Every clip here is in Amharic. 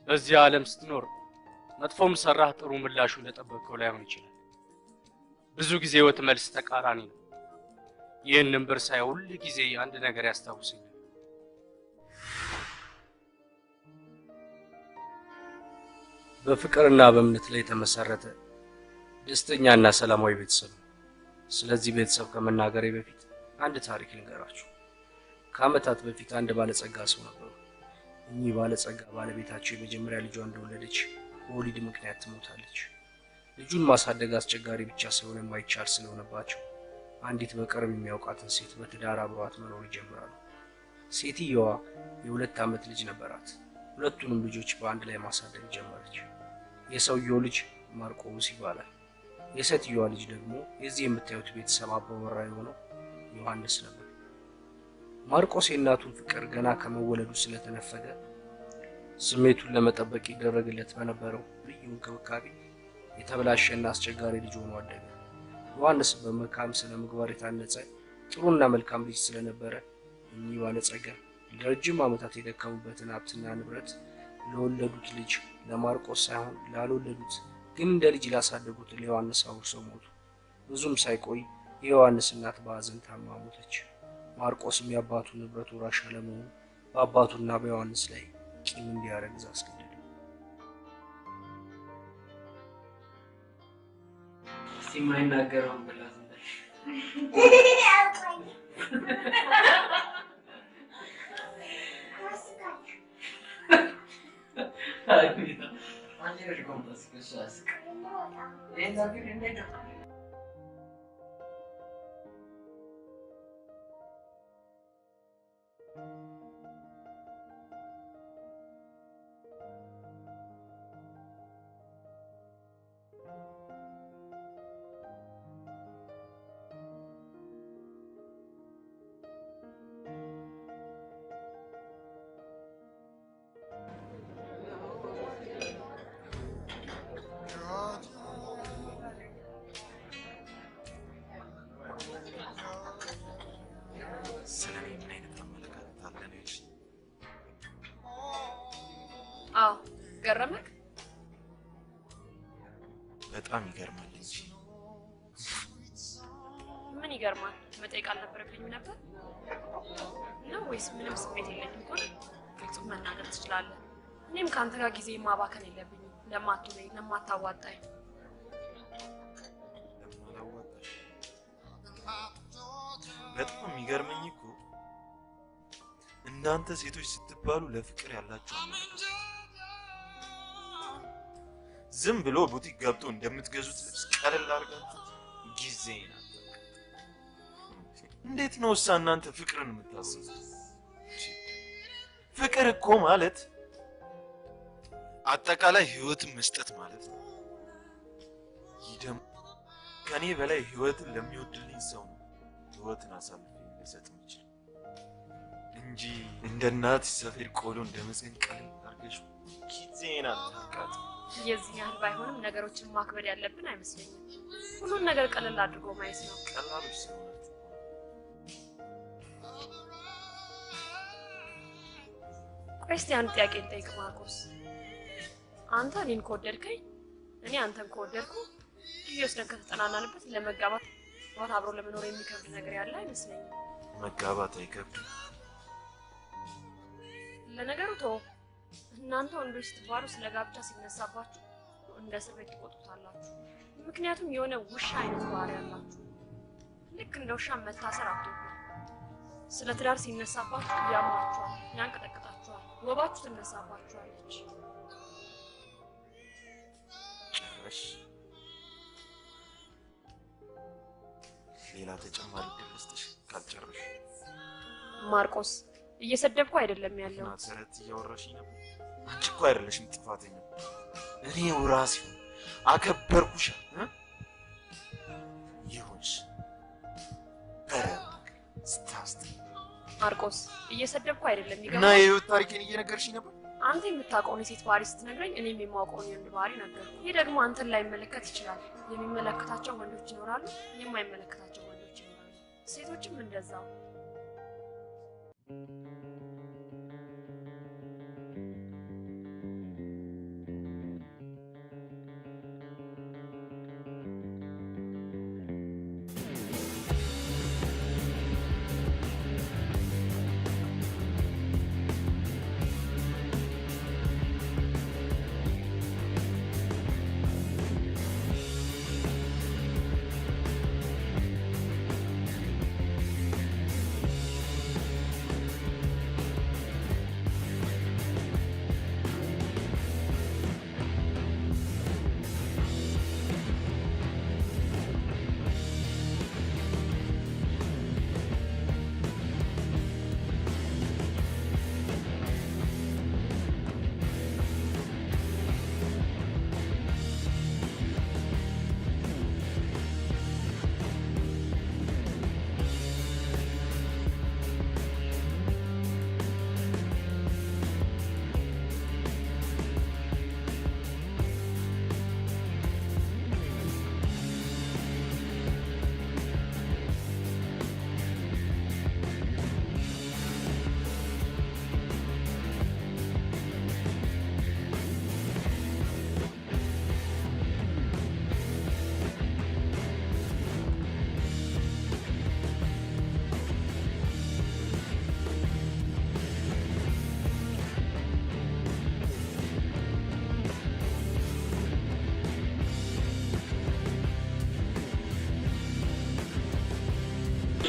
በዚህ ዓለም ስትኖር መጥፎም ሰራህ ጥሩ ምላሹ ለጠበቀው ላይሆን ይችላል። ብዙ ጊዜ ህይወት መልስ ተቃራኒ ነው። ይህንን ብርሳይ ሁሉ ጊዜ አንድ ነገር ያስታውሰኛል። በፍቅርና በእምነት ላይ የተመሰረተ ደስተኛና ሰላማዊ ቤተሰብ። ስለዚህ ቤተሰብ ከመናገሬ በፊት አንድ ታሪክ ልንገራችሁ። ከዓመታት በፊት አንድ ባለጸጋ ሰው ነበሩ። እኚህ ባለጸጋ ባለቤታቸው የመጀመሪያ ልጇን እንደወለደች በወሊድ ምክንያት ትሞታለች። ልጁን ማሳደግ አስቸጋሪ ብቻ ሳይሆን የማይቻል ስለሆነባቸው አንዲት በቅርብ የሚያውቃትን ሴት በትዳር አብረዋት መኖር ይጀምራሉ። ሴትየዋ የ2 ዓመት ልጅ ነበራት። ሁለቱንም ልጆች በአንድ ላይ ማሳደግ ጀመረች። የሰውየው ልጅ ማርቆስ ይባላል። የሴትየዋ ልጅ ደግሞ የዚህ የምታዩት ቤተሰብ አባወራ የሆነው ዮሐንስ ነበር። ማርቆስ የእናቱን ፍቅር ገና ከመወለዱ ስለተነፈገ ስሜቱን ለመጠበቅ ይደረግለት በነበረው ልዩ እንክብካቤ የተበላሸና አስቸጋሪ ልጅ ሆኖ አደገ። ዮሐንስ በመልካም ስነ ምግባር የታነጸ ጥሩና መልካም ልጅ ስለነበረ እኚህ ባለጸጋ ለረጅም ዓመታት የደከሙበትን ሀብትና ንብረት ለወለዱት ልጅ ለማርቆስ ሳይሆን ላልወለዱት ግን እንደ ልጅ ላሳደጉት ለዮሐንስ አውርሰው ሞቱ። ብዙም ሳይቆይ የዮሐንስ እናት በሐዘን ታማ ሞተች። ማርቆስም የአባቱን ንብረት ወራሽ አለመሆኑ በአባቱና በዮሐንስ ላይ ቂም እንዲያረግዝ አስገደደው። ሲማይናገረው ብላት ገረመክ? በጣም ይገርማል እንጂ ምን ይገርማል? መጠየቅ አልነበረብኝም ነበር ነው ወይስ ምንም ስሜት የለኝም? እንኳን ግልጽ መናገር ትችላለህ። እኔም ካንተ ጋር ጊዜ ማባከን የለብኝም። ለማትወይ ለማታዋጣኝ በጣም የሚገርመኝ እኮ እናንተ ሴቶች ስትባሉ ለፍቅር ያላችሁ ዝም ብሎ ቡቲክ ገብቶ እንደምትገዙት ልብስ ቀለል አድርጋችሁ ጊዜ ናት። እንዴት ነው እናንተ ፍቅርን የምታስቡት? ፍቅር እኮ ማለት አጠቃላይ ህይወትን መስጠት ማለት ነው። ይህ ደግሞ ከኔ በላይ ህይወትን ለሚወድልኝ ሰው ነው ህይወትን አሳልፌ ልሰጥ የምችል እንጂ እንደ እናት ሰፌድ ቆሎ እንደመስገን ቀለል አድርገሽ ጊዜን አታቃጥል። የዚህ ያህል ባይሆንም ነገሮችን ማክበድ ያለብን አይመስለኝም። ሁሉን ነገር ቀለል አድርጎ ማየት ነው። ቀላሉ ስለሆነ ቆይ እስቲ አንድ ጥያቄ ልጠይቅ ማርቆስ። አንተ እኔን ከወደድከኝ እኔ አንተን ከወደድኩ ጊዜ ወስደን ከተጠናናንበት ለመጋባት አብሮ ለመኖር የሚከብድ ነገር ያለ አይመስለኝም። መጋባት አይከብድም። ለነገሩ ተው። እናንተ ወንዶች ስትባሉ ስለ ጋብቻ ሲነሳባችሁ እንደ እስር ቤት ትቆጥሩታላችሁ። ምክንያቱም የሆነ ውሻ አይነት ባህሪ ያላችሁ። ልክ እንደ ውሻ መታሰር አትወዱ። ስለ ትዳር ሲነሳባችሁ ያማችኋል፣ ያንቀጠቅጣችኋል፣ ወባችሁ ትነሳባችኋለች። ጭራሽ ሌላ ተጨማሪ ድረስሽ ካልጨረሽ ማርቆስ እየሰደብኩ አይደለም ያለው። ናሰረት እያወራሽ ነበር። አንቺ እኮ አይደለሽም ጥፋተኛ። እኔው ራሴ አከበርኩሽ። ይሁንሽ ስታስት ማርቆስ እየሰደብኩ አይደለም ይገባል። እና የህይወት ታሪኬን እየነገርሽ ነበር። አንተ የምታውቀውን የሴት ባህሪ ስትነግረኝ እኔም የማውቀውን የወንድ ባህሪ ነገርኩ። ይህ ደግሞ አንተን ላይ መለከት ይችላል። የሚመለከታቸው ወንዶች ይኖራሉ፣ የማይመለከታቸው ወንዶች ይኖራሉ። ሴቶችም እንደዛው።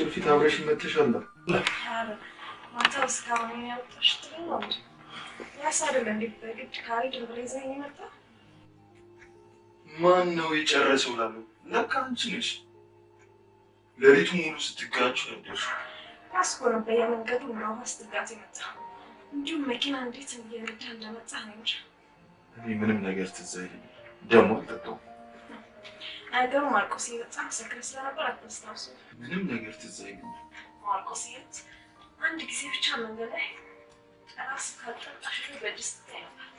ፊት አብረሽ መተሻል። አረ ማታ እስካሁን ያወጣሽ ጥሩ ነው። ያሳደለ እንዴ በግድ ካሪድ ብሬዘኝ መጣ። ማን ነው የጨረሰው ላሉ? ለካ አንቺ ነሽ። ሌሊቱ ሙሉ ስትጋጩ ነበር። አስኮነ በየመንገዱ ነው ስትጋጭ መጣ። እንዲሁም መኪና እንዴት እየረዳ እንደመጣ ነው እንጂ እኔ ምንም ነገር ትዝ አይለኝም። ደግሞ አልጠጣሁም። አገሩ ማርቆስ በጣም ሰክረ ስለነበር አትስታውሱ። ምንም ነገር ትዝ አይለኝም። ማርቆስ አንድ ጊዜ ብቻ መንገድ ላይ ራስ ካልጠጣሽ በድስት ታያለሽ።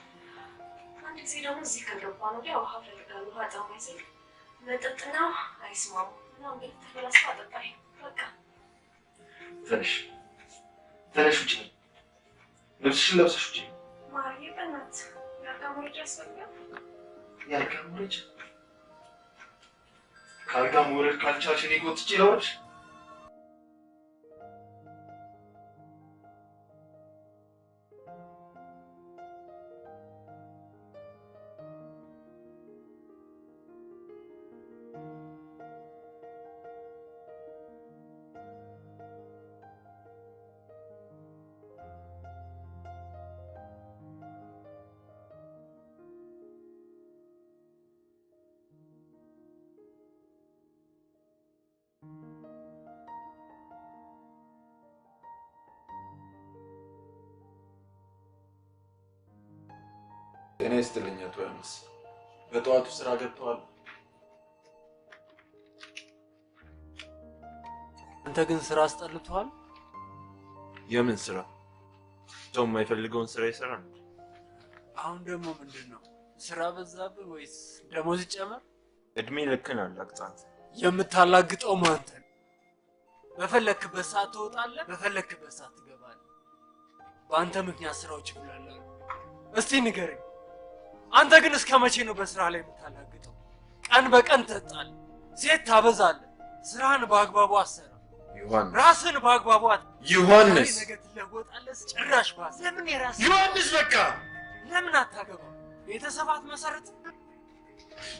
አንድ ጊዜ ደግሞ እዚህ ከገባ ነው ያው ውሃ ፈልጋለሁ። ውሃ ጠማኝ ሲል መጠጥና አይስማሙ እና እንግዲህ ተፈላስፋ ጠጣኝ። በቃ ተነሽ ውጪ። ልብስሽን ለብሰሽ ውጪ። ማርዬ በእናትህ ያልጋ መውረጃ ያስፈልጋል። ያልጋ መውረጃ? ካልጋ መውረድ ካልቻልሽ እኔ ጎትቼ ላውርድሽ? ጤና ይስጥልኝ አቶ ዮሐንስ። በጠዋቱ ስራ ገብተዋል? አንተ ግን ስራ አስጠልቷል? የምን ስራ? ሰው የማይፈልገውን ስራ ይሰራል። አሁን ደግሞ ምንድነው? ስራ በዛብህ ወይስ ደሞዝ ይጨመር? እድሜ ልክን አላቅጣት። የምታላግጠው ማንተ ነው። በፈለክበት ሰዓት ትወጣለህ፣ በፈለክበት ሰዓት ትገባለህ። በአንተ ምክንያት ስራዎች ይብላሉ። እስቲ ንገረኝ፣ አንተ ግን እስከ መቼ ነው በስራ ላይ የምታላግጠው? ቀን በቀን ትጠጣለህ፣ ሴት ታበዛለህ፣ ስራህን በአግባቡ አሰራ። ዮሐንስ ራስን በአግባቡ ዮሐንስ ነገ ትለወጣለህ። ጭራሽ ባስ ለምን የራስ ዮሐንስ በቃ ለምን አታገባም? ቤተሰባት መሰረት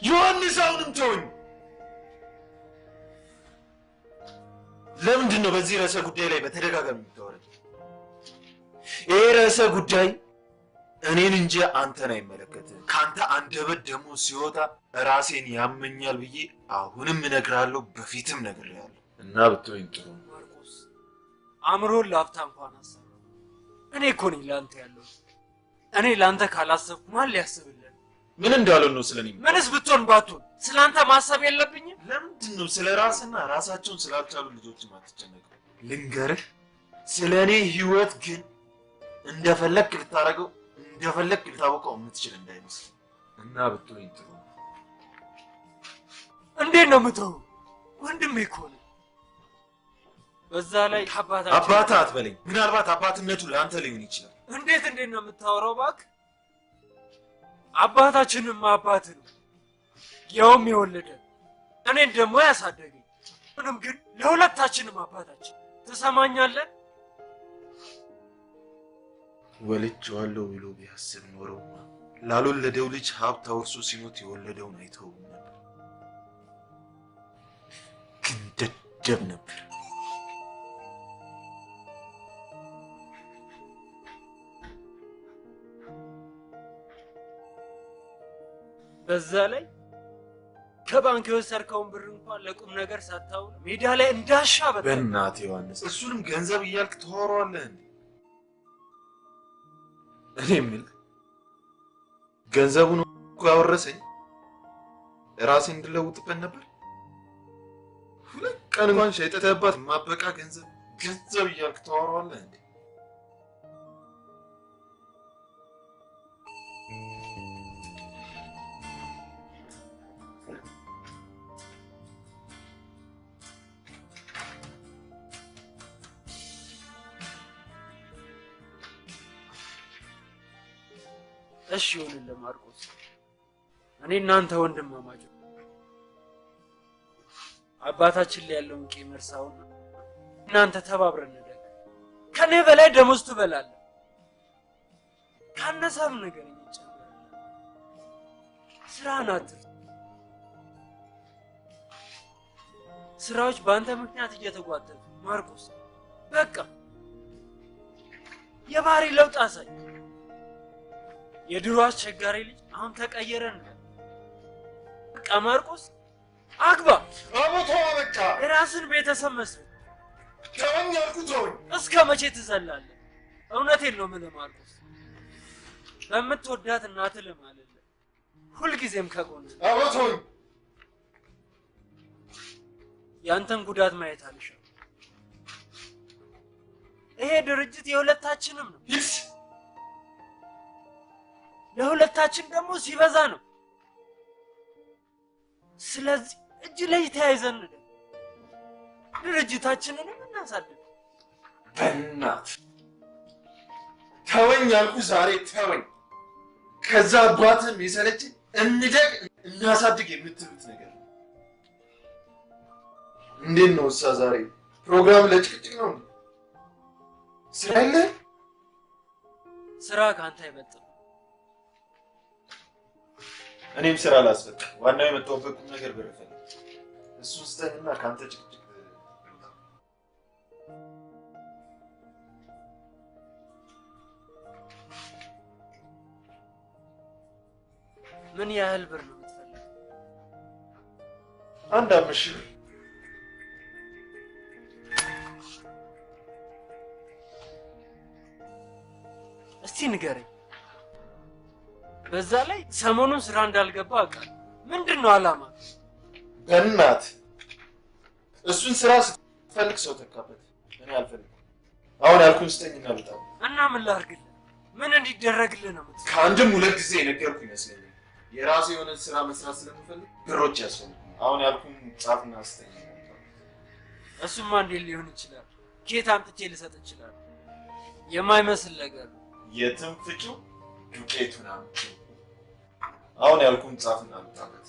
ዮሐንስ አሁንም ተወኝ። ለምንድን ነው በዚህ ርዕሰ ጉዳይ ላይ በተደጋጋሚ የምታወራኝ? ይሄ ርዕሰ ጉዳይ እኔን እንጂ አንተን አይመለከትም። ካንተ አንደበት ደግሞ ሲወጣ ራሴን ያመኛል ብዬ አሁንም እነግርሃለሁ፣ በፊትም ነግሬሃለሁ። እና ብትወኝ ጥሩ። ማርቆስ አእምሮን ላፍታ እንኳን አሰብ። እኔ እኮ ነኝ ለአንተ ያለው። እኔ ለአንተ ካላሰብኩ ማን ሊያስብልህ? ምን እንዳልሆን ነው ስለኔ? ምንስ ብትሆን ባትሆን ስለአንተ ማሰብ የለብኝም? ለምንድን ነው ስለ ራስና ራሳቸውን ስላልቻሉ ልጆች ማትጨነቀው? ልንገርህ፣ ስለኔ ህይወት ግን እንደፈለክ ልታረገው እንደፈለክ ልታወቀው የምትችል እንዳይመስል እና ብትወኝ ጥሩ። እንዴት ነው የምተው? ወንድሜ እኮ ነው። በዛ ላይ አባታ አትበለኝ። ምናልባት አባትነቱ ለአንተ ሊሆን ይችላል። እንዴት ነው የምታወራው? እባክህ አባታችንም አባት ነው፣ ያውም የወለደ እኔን ደግሞ ያሳደገኝ። ምንም ግን ለሁለታችንም አባታችን። ትሰማኛለህ? ወልጄዋለሁ ብሎ ቢያስብ ኖረው ላልወለደው ልጅ ሀብት አውርሶ ሲሞት የወለደውን አይተውም ነበር። ግን ደደብ ነበር። በዛ ላይ ከባንክ የወሰድከውን ብር እንኳን ለቁም ነገር ሳታውል ሜዳ ላይ እንዳሻ በእናትህ ዮሐንስ፣ እሱንም ገንዘብ እያልክ ተወራዋለህ እንዴ? እኔ የምልህ ገንዘቡን እኮ ያወረሰኝ ራሴን እንድለውጥበት ነበር። ሁለት ቀን እንኳን ሸጠተህባት ማበቃ ገንዘብ እያልክ ተወራዋለህ እንዴ? እሺ ይሁንልህ ማርቆስ፣ እኔ እናንተ ወንድማማች አባታችን ላይ ያለውን ቂም እርሳውና እናንተ ተባብረን እንደግ። ከኔ በላይ ደሞዝ ትበላለህ፣ ካነሰም ነገር ይጨምራል። ስራህን አትርሳ። ስራዎች በአንተ ምክንያት እየተጓተቱ ማርቆስ በቃ የባህሪ ለውጥ አሳይ። የድሮ አስቸጋሪ ልጅ አሁን ተቀየረን። በቃ ማርቆስ አግባ። አቦቶ በቃ የራስን ቤተሰብ መስል ተወኝ አልኩት። ተወኝ። እስከ መቼ ትዘላለህ? እውነቴን ነው የምልህ ማርቆስ፣ በምትወዳት እናትህ ልማልልህ፣ ሁልጊዜም ከጎንህ። አቦቶኝ ያንተን ጉዳት ማየት አልሻም። ይሄ ድርጅት የሁለታችንም ነው። ለሁለታችን ደግሞ ሲበዛ ነው። ስለዚህ እጅ ላይ ተያይዘን ድርጅታችንንም እናሳድግ። በእናትህ ተወኝ አልኩህ። ዛሬ ተወኝ። ከዛ አባትህም የሰለች እንደግ እናሳድግ የምትሉት ነገር እንዴት ነው? እሳ ዛሬ ፕሮግራም ለጭቅጭቅ ነው። ስራ የለህም? ስራ ከአንተ አይበልጥም። እኔም ስራ ላስፈታ። ዋናው የመጣሁበት ቁም ነገር በረፈለ እሱን ስተንና ከአንተ ጭቅጭቅ ምን ያህል ብር ነው የምትፈልገው? አንድ 5 ሺህ ብር። እስቲ ንገረኝ። በዛ ላይ ሰሞኑን ስራ እንዳልገባ አውቃለሁ። ምንድን ነው አላማ? በእናትህ እሱን ስራ ስትፈልግ ሰው ተካበት። እኔ አልፈልግም። አሁን ያልኩህን ስጠኝና ልውጣ። እና ምን ላድርግልህ? ምን እንዲደረግልህ ነው የምትፈልገው? ከአንድም 2 ጊዜ የነገርኩህ ይመስለኛል። የራሴ የሆነ ስራ መስራት ስለምፈልግ ብሮች ያስፈልጉኝ። አሁን ያልኩህን ጻፍና ስጠኝ። እሱማ እንዴት ሊሆን ይችላል? ኬት አምጥቼ ልሰጥ እችላለሁ? የማይመስል ነገር ነው። የትም ፍጪው ዱቄቱን አምጪው። አሁን ያልኩህን ጻፍና ልውጣበት።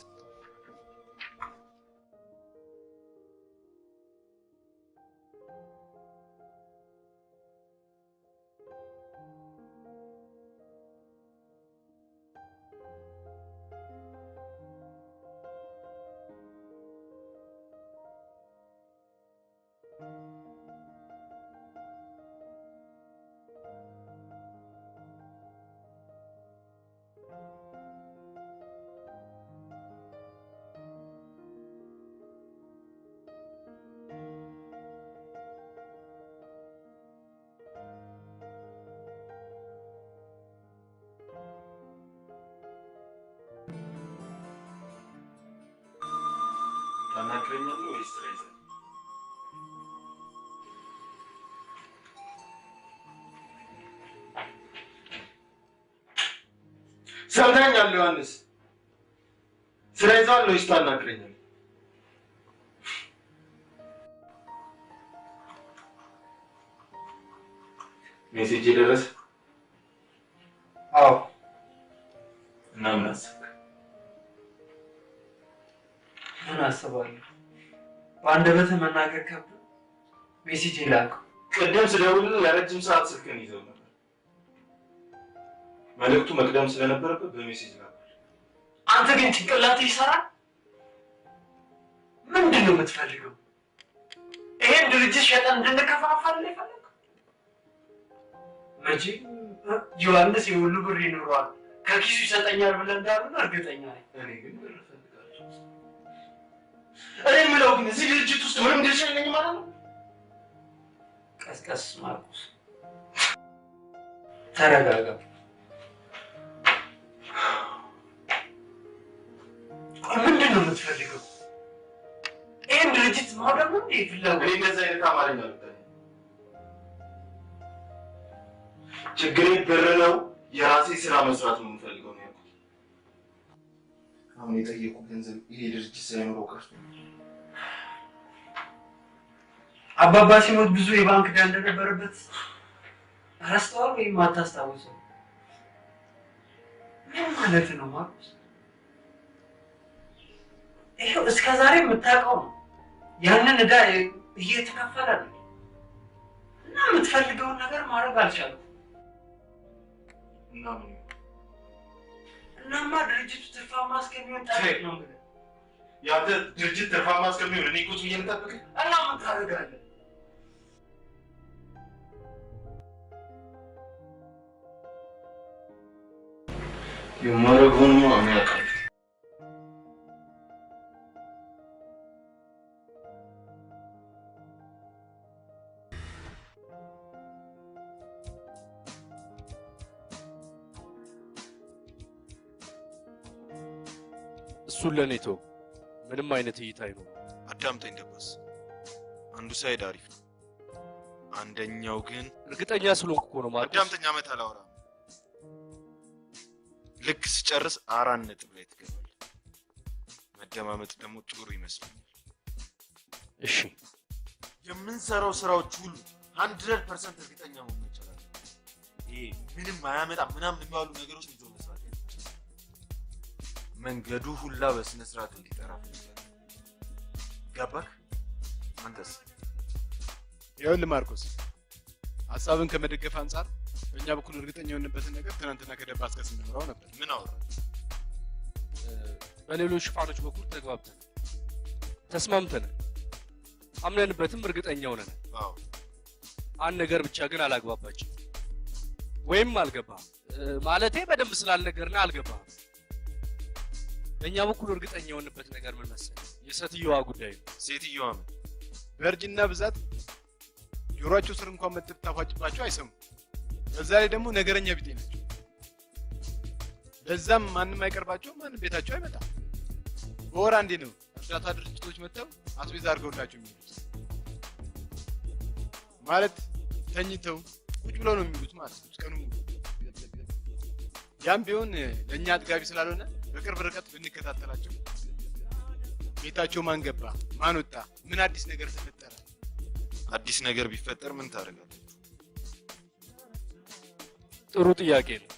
ታናግረኛለህ ወይስ ስራ ይዘህ? ሰምተኛል ዮሐንስ። ስራ ይዘሃል ወይስ ታናግረኛለህ? ሜሴጅ ደረሰ? አዎ። እና ምን አሰብክ? ምን አስባለሁ? በአንደበትህ መናገር ከብዶ ሜሴጅ ላከው። ቅድም ስደውልልህ ለረጅም ሰዓት ስልክህን ይዘው ነበር። መልዕክቱ መቅደም ስለነበረበት በሜሴጅ ላከው። አንተ ግን ጭንቅላት ይሰራል? ምንድን ነው የምትፈልገው? ይሄን ድርጅት ሸጠን እንድንከፋፈል ነው የፈለገው? መቼ ዮሐንስ የሁሉ ብር ይኖረዋል ከኪሱ ይሰጠኛል ብለህ እንዳልሆነ እርግጠኛ ነኝ። እኔ ግን ብር እፈልጋለሁ። እኔ የምለው ግን እዚህ ድርጅት ውስጥ ምንም ድርሻ የለኝም ማለት ነው? ቀስቀስ ማርቆስ፣ ተረጋጋ። ምንድን ነው የምትፈልገው? ይህን ድርጅት ማውደም ነው እንዴ ፍላጎት? እኔ እንደዚህ አይነት አማርኛ አልወጣኝም። ችግሬ ብር ነው። የራሴ ስራ መስራት ነው የምፈልገው ነው ያልኩት። አሁን የጠየቁት ገንዘብ ይሄ ድርጅት ሳይኖረው ቀርቶ አባባ ሲሞት ብዙ የባንክ ዕዳ እንደነበረበት ረስተዋል ወይም አታስታውሰው? ምን ማለት ነው ማርቆስ? ይሄው እስከ ዛሬ የምታውቀው ነው። ያንን ዕዳ እየተከፈለ ነው እና የምትፈልገውን ነገር ማድረግ አልቻልኩም። እናማ ድርጅቱ ትርፋማ እስከሚሆን ጠብቅ ነው የምልህ። ያንተ ድርጅት ትርፋማ እስከሚሆን እኔ ቁጭ ብዬ ልጠብቅህ? እና ምን ታደርጋለህ? የማደርገውንማ እኔ አውቃለሁ። እሱን ለኔ ተው። ምንም አይነት እይታ አይኖርም። አዳምጠኝ ደባስ። አንዱ ሳይድ አሪፍ ነው፣ አንደኛው ግን እርግጠኛ ስለሆንኩ እኮ ነው ማለት። አዳምጠኝ። አመት አላወራም። ልክ ስጨርስ 4 ነጥብ ላይ ትገባለህ። መደማመጥ ደግሞ ጥሩ ይመስለኛል። እሺ፣ የምንሰራው ስራዎች ሁሉ 100% እርግጠኛ መሆን ይችላል። ይሄ ምንም አያመጣ ምናምን የሚባሉ ነገሮች ይዞ መስራት መንገዱ ሁላ በስነ ስርዓት እንዲጠራ ፈልጋለሁ። ገባክ? አንተስ? ይኸውልህ ማርቆስ፣ ሀሳብን ከመደገፍ አንጻር በእኛ በኩል እርግጠኛ የሆንበትን ነገር ትናንትና ከደባስ ጋር ስናወራው ነበር። ምን አወራ? በሌሎች ሽፋኖች በኩል ተግባብተን ተስማምተናል። አምነንበትም እርግጠኛ ሆነናል። አዎ፣ አንድ ነገር ብቻ ግን አላግባባችም ወይም አልገባም። ማለቴ በደንብ ስላልነገርና አልገባም። በእኛ በኩል እርግጠኛ የሆንበት ነገር ምን መሰለህ? የሴትዮዋ ጉዳይ ነው። ሴትዮዋ ምን? በእርጅና ብዛት ጆሮአቸው ስር እንኳን መጥታፋጭባቸው አይሰሙም። በዛ ላይ ደግሞ ነገረኛ ቢጤ ናቸው። ለዛም ማንም አይቀርባቸው፣ ማንም ቤታቸው አይመጣም። በወር አንዴ ነው እርዳታ ድርጅቶች መጥተው አስቤዛ አድርገውላቸው የሚሉት። ማለት ተኝተው ቁጭ ብለው ነው የሚሉት ማለት ነው ቀኑ ሙሉ። ያም ቢሆን ለእኛ አጥጋቢ ስላልሆነ በቅርብ ርቀት ብንከታተላቸው ቤታቸው ማን ገባ፣ ማን ወጣ፣ ምን አዲስ ነገር ተፈጠረ። አዲስ ነገር ቢፈጠር ምን ታደርጋለህ? ጥሩ ጥያቄ ነው።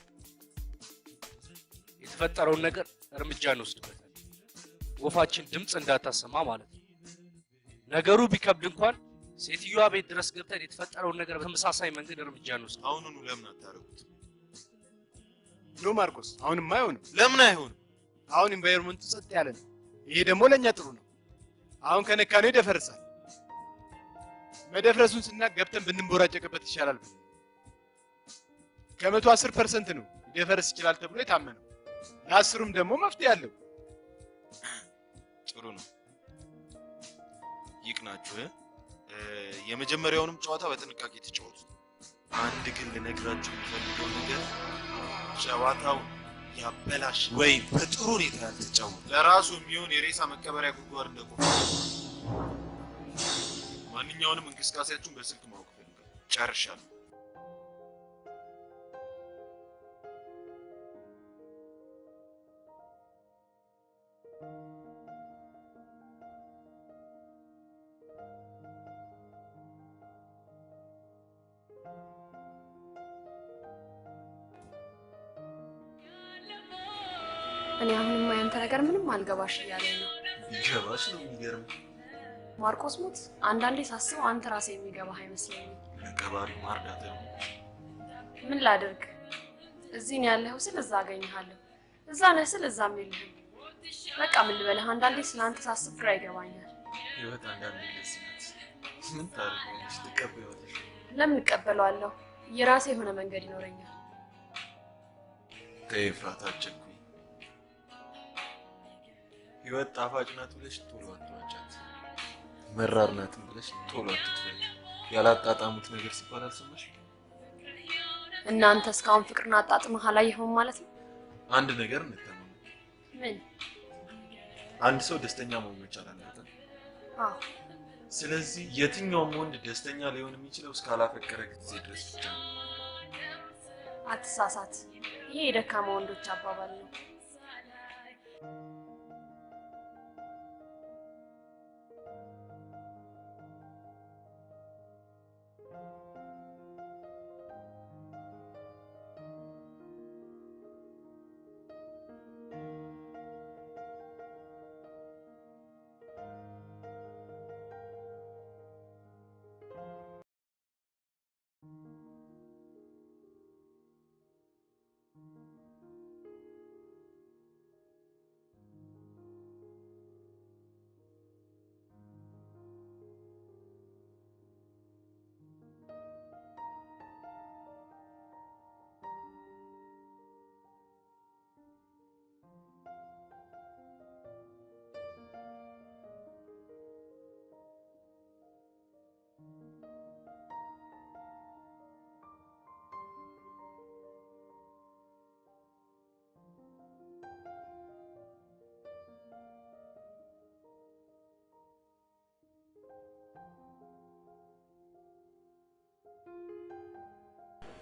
የተፈጠረውን ነገር እርምጃ እንወስድበታለን። ወፋችን ድምፅ እንዳታሰማ ማለት ነው። ነገሩ ቢከብድ እንኳን ሴትዮዋ ቤት ድረስ ገብተን የተፈጠረውን ነገር በተመሳሳይ መንገድ እርምጃ እንወስድ። አሁኑኑ ለምን አታደርጉት? ኖ ማርቆስ፣ አሁንማ አይሆንም። ለምን አይሆንም? አሁን ኢንቫይሮንመንቱ ጸጥ ያለ ነው። ይሄ ደግሞ ለኛ ጥሩ ነው። አሁን ከነካነው ይደፈርሳል። መደፍረሱን ስናቅ ገብተን ብንቦራጨቅበት ይሻላል። ከመቶ 10% ነው ሊደፈርስ ይችላል ተብሎ የታመነው። ለአስሩም ደግሞ መፍትሄ አለው። ጥሩ ነው። ይቅናችሁ። የመጀመሪያውንም ጨዋታ በጥንቃቄ ተጫወቱ። አንድ ግን ልነግራችሁ የምፈልገው ነገር ጨዋታው ያበላሽ ወይ በጥሩ ሁኔታ ያልተጫወተ ለራሱ የሚሆን የሬሳ መቀበሪያ ጉድጓድ እንደቆፈረ ማንኛውንም እንቅስቃሴያችሁን በስልክ ማወቅ ፈልጋለሁ። ጨርሻለሁ። እኔ አሁንማ ያንተ ነገር ምንም አልገባሽ እያለኝ ነው። ይገባሽ ነው የሚገርም። ማርቆስ ሞት አንዳንዴ ሳስበው አንተ ራስህ የሚገባህ አይመስለኝም። ለቀባሪ ማርዳት ነው። ምን ላድርግ? እዚህ ነው ያለኸው ስል እዛ አገኝሃለሁ፣ እዛ ነህ ስል እዛም የለህም። በቃ ምን ልበልህ፣ አንዳንዴ ስለአንተ ሳስብ ግራ ይገባኛል። ህይወት አንዳንዴ ደስ ይላል። ምን ታደርጊያለሽ? ትቀበያለሽ? ለምን እቀበለዋለሁ? የራሴ የሆነ መንገድ ይኖረኛል። ተይ ኤፍራታ፣ አትቸኩይ። ህይወት ጣፋጭ ናት ብለሽ ቶሎ አትዋጫት፣ መራር ናትም ብለሽ ቶሎ አትጥፈይ። ያላጣጣሙት ነገር ሲባል አልሰማሽ? እናንተ እስካሁን ፍቅርን አጣጥመህ አላየኸውም ማለት ነው? አንድ ነገር እንተማመን። ምን? አንድ ሰው ደስተኛ መሆን መቻል አለበት። አዎ። ስለዚህ የትኛውም ወንድ ደስተኛ ሊሆን የሚችለው እስካላፈቀረ ጊዜ ድረስ ብቻ ነው። አትሳሳት። ይሄ የደካማ ወንዶች አባባል ነው።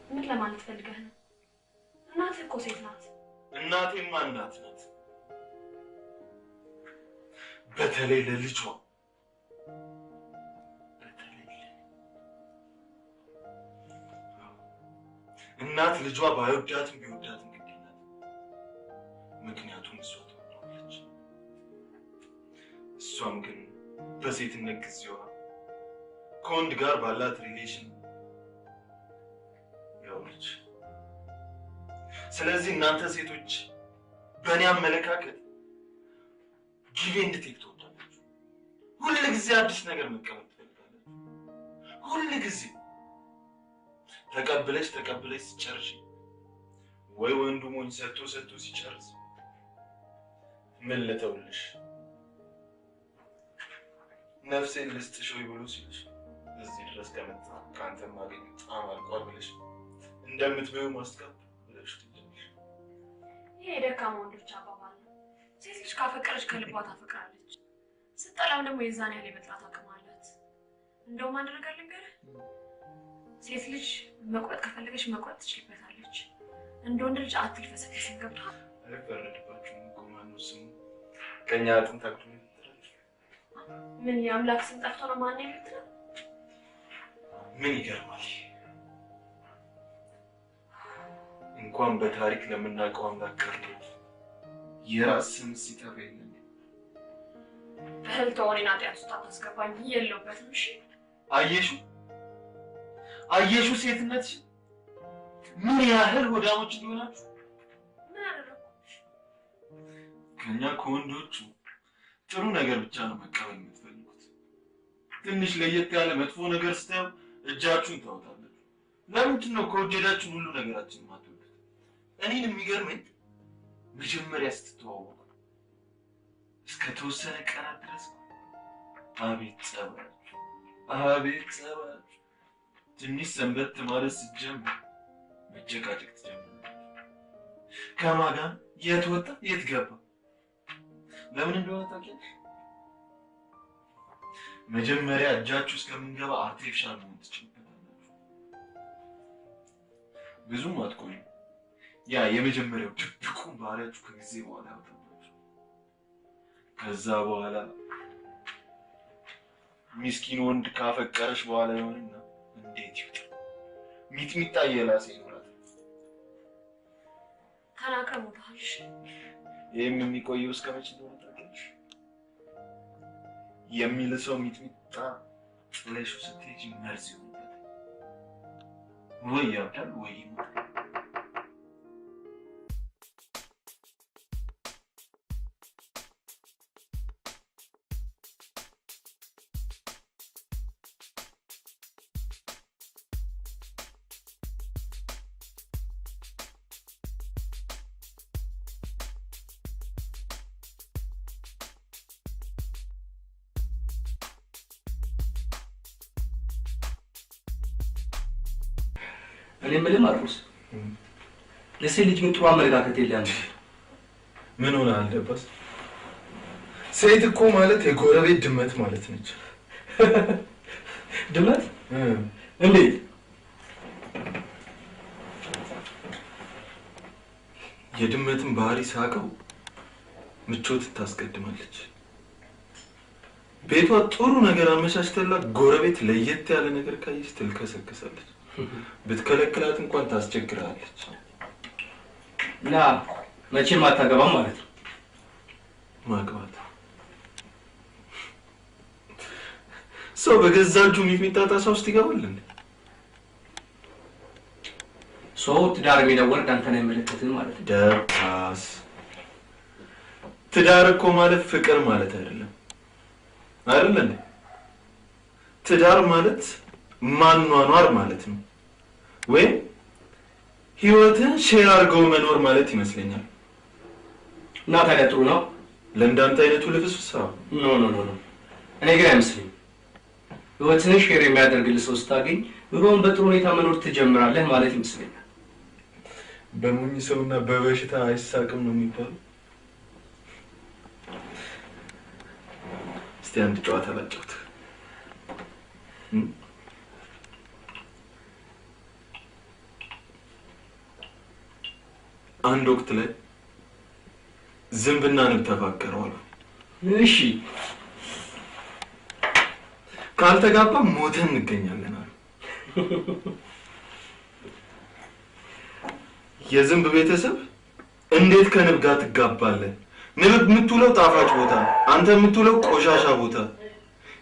ምን ለማለት ፈልገህ ነው? እናትህ እኮ ሴት ናት። እናቴማ እናት ናት። በተለይ ለልጇ እናት ልጇ ባይወዳትም ቢወዳትም ግድ ናት። ምክንያቱም እሷ ትወዳለች። እሷም ግን በሴትነት ጊዜዋ ከወንድ ጋር ባላት ሪሌሽን ያውልች። ስለዚህ እናንተ ሴቶች በእኔ አመለካከት ጊዜ እንድትሄድ ትወዳላችሁ። ሁል ጊዜ አዲስ ነገር መቀበል ትፈልጋላችሁ። ሁል ጊዜ ተቀብለሽ ሲጨርሽ ወይ ወንዱ ሞኝ ሰጥቶ ሲጨርስ ምን ልተውልሽ ነፍሴን ልስጥሽ ወይ ብሎ ሲልሽ እዚህ ድረስ ከመጣ ከአንተ ማገኝ ጣም አልቋል ብለሽ እንደምትበዩ ማስቀብ ብለሽ ትጀምሪሽ። ይሄ የደካማ ወንዶች አባባል ነው። ሴት ልጅ ካፈቀረች ከልቧ ታፈቅራለች። ስትጠላም ደግሞ የዛን ያህል የመጥላት አቅም አላት። እንደውም አንድ ነገር ልንገርህ፣ ሴት ልጅ መቁረጥ ከፈለገች መቁረጥ ትችልበታለች። እንደ ወንድ ልጅ አትልፈሰፈስም። ገብቶሃል? አይፈረድባችሁም እኮ ማነው ስሙ ከእኛ አጥንት አክቶ ምን የአምላክ ስም ጠፍቶ ነው ማን የምትለው? ምን ይገርማል። እንኳን በታሪክ ለምናውቀው አምላክ ቀርቶ የራስ ስም ሲጠፋ የለም። በህል ተወኔን ኃጢአት ውስጥ አታስገባኝ። የለውበትም። እሺ አየሹ ሴትነትሽ ምን ያህል ወዳሞች እንደሆናችሁ። ምን አደረኩ? ከኛ ከወንዶቹ ጥሩ ነገር ብቻ ነው መቀበል የምትፈልጉት። ትንሽ ለየት ያለ መጥፎ ነገር ስታዩ እጃችሁን ታወጣላችሁ። ለምንድን ነው ከወደዳችሁ ሁሉ ነገራችን ማትወዱት? እኔን የሚገርመኝ መጀመሪያ ስትተዋወቁ እስከ ተወሰነ ቀናት ድረስ አቤት ጸባያችሁ። ትንሽ ሰንበት ማለት ስትጀምር መጨቃጨቅ ትጀምራላችሁ። ከማን ጋር የት ወጣ የት ገባ? ለምን እንደሆነ ታውቂያለሽ? መጀመሪያ እጃችሁ እስከምንገባ አርቲፊሻል መሆን ትችላላችሁ። ብዙም አትቆዩ። ያ የመጀመሪያው ድብቁን ባህሪያችሁ ከጊዜ በኋላ ያወጣላችሁ። ከዛ በኋላ ሚስኪን ወንድ ካፈቀረሽ በኋላ ይሆንና እንዴት ይውጣ ሚጥሚጣ የላሴ ይሆናል። ተናግረሙታልሽ። ይሄም የሚቆየው እስከ መቼ እንደሆነ ታውቂያለሽ? የሚልሰው ሚጥሚጣ ጥለሽ ስትሄጂ መርዝ ይሆንበታል። ወይ ያብዳል ወይ ይሞታል። እኔ ምንም አልኩስ። ለሴት ልጅ ግን ጥሩ አመለካከት የለም። ምን ሆነ አልደባስ? ሴት እኮ ማለት የጎረቤት ድመት ማለት ነች። ድመት? እንዴት? የድመትን ባህሪ ሳቀው ምቾት ታስቀድማለች። ቤቷ ጥሩ ነገር አመቻችተላት ጎረቤት ለየት ያለ ነገር ካየች ትልከሰከሳለች። ብትከለክላት እንኳን ታስቸግራለች። እና መቼም አታገባም ማለት ነው። ማግባት ሰው በገዛ እጁ ሚጥሚጣ ውስጥ ይገባል እንዴ? ሰው ትዳር የሚለወርድ አንተን አይመለከትም ማለት ነው። ደርካስ ትዳር እኮ ማለት ፍቅር ማለት አይደለም እንዴ? ትዳር ማለት ማኗኗር ማለት ነው። ወይ ህይወትን ሼር አድርገው መኖር ማለት ይመስለኛል። እና ታዲያ ጥሩ ነው ለእንዳንተ አይነቱ ልፍስፍሳ? ኖ እኔ ግን አይመስለኝም። ህይወትን ሼር የሚያደርግልህ ሰው ስታገኝ ኑሮን በጥሩ ሁኔታ መኖር ትጀምራለህ ማለት ይመስለኛል። በሞኝ ሰውና በበሽታ አይሳቅም ነው የሚባለው። እስቲ አንድ ጨዋታ ላጫውት። አንድ ወቅት ላይ ዝንብና ንብ ተፋቀሩ አሉ። እሺ ካልተጋባ ሞተን እንገኛለን አሉ። የዝንብ ቤተሰብ እንዴት ከንብ ጋር ትጋባለህ? ንብ የምትውለው ጣፋጭ ቦታ፣ አንተ የምትውለው ቆሻሻ ቦታ፣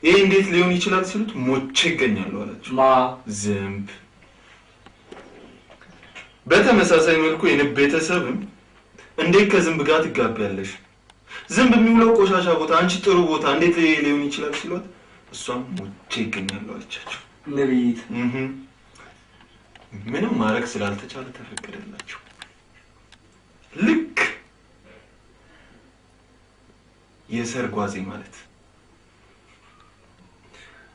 ይሄ እንዴት ሊሆን ይችላል ሲሉት ሞቼ እገኛለሁ አላቸው። ዝንብ። በተመሳሳይ መልኩ የንብ ቤተሰብም እንዴት ከዝንብ ጋር ትጋቢያለሽ? ዝንብ የሚውለው ቆሻሻ ቦታ፣ አንቺ ጥሩ ቦታ እንዴት ሊሆን ይችላል ሲሏት እሷም ሞቼ እገኛለሁ አለቻቸው። ነቢይት ምንም ማድረግ ስላልተቻለ ተፈቀደላቸው። ልክ የሰርግ ዋዜ ማለት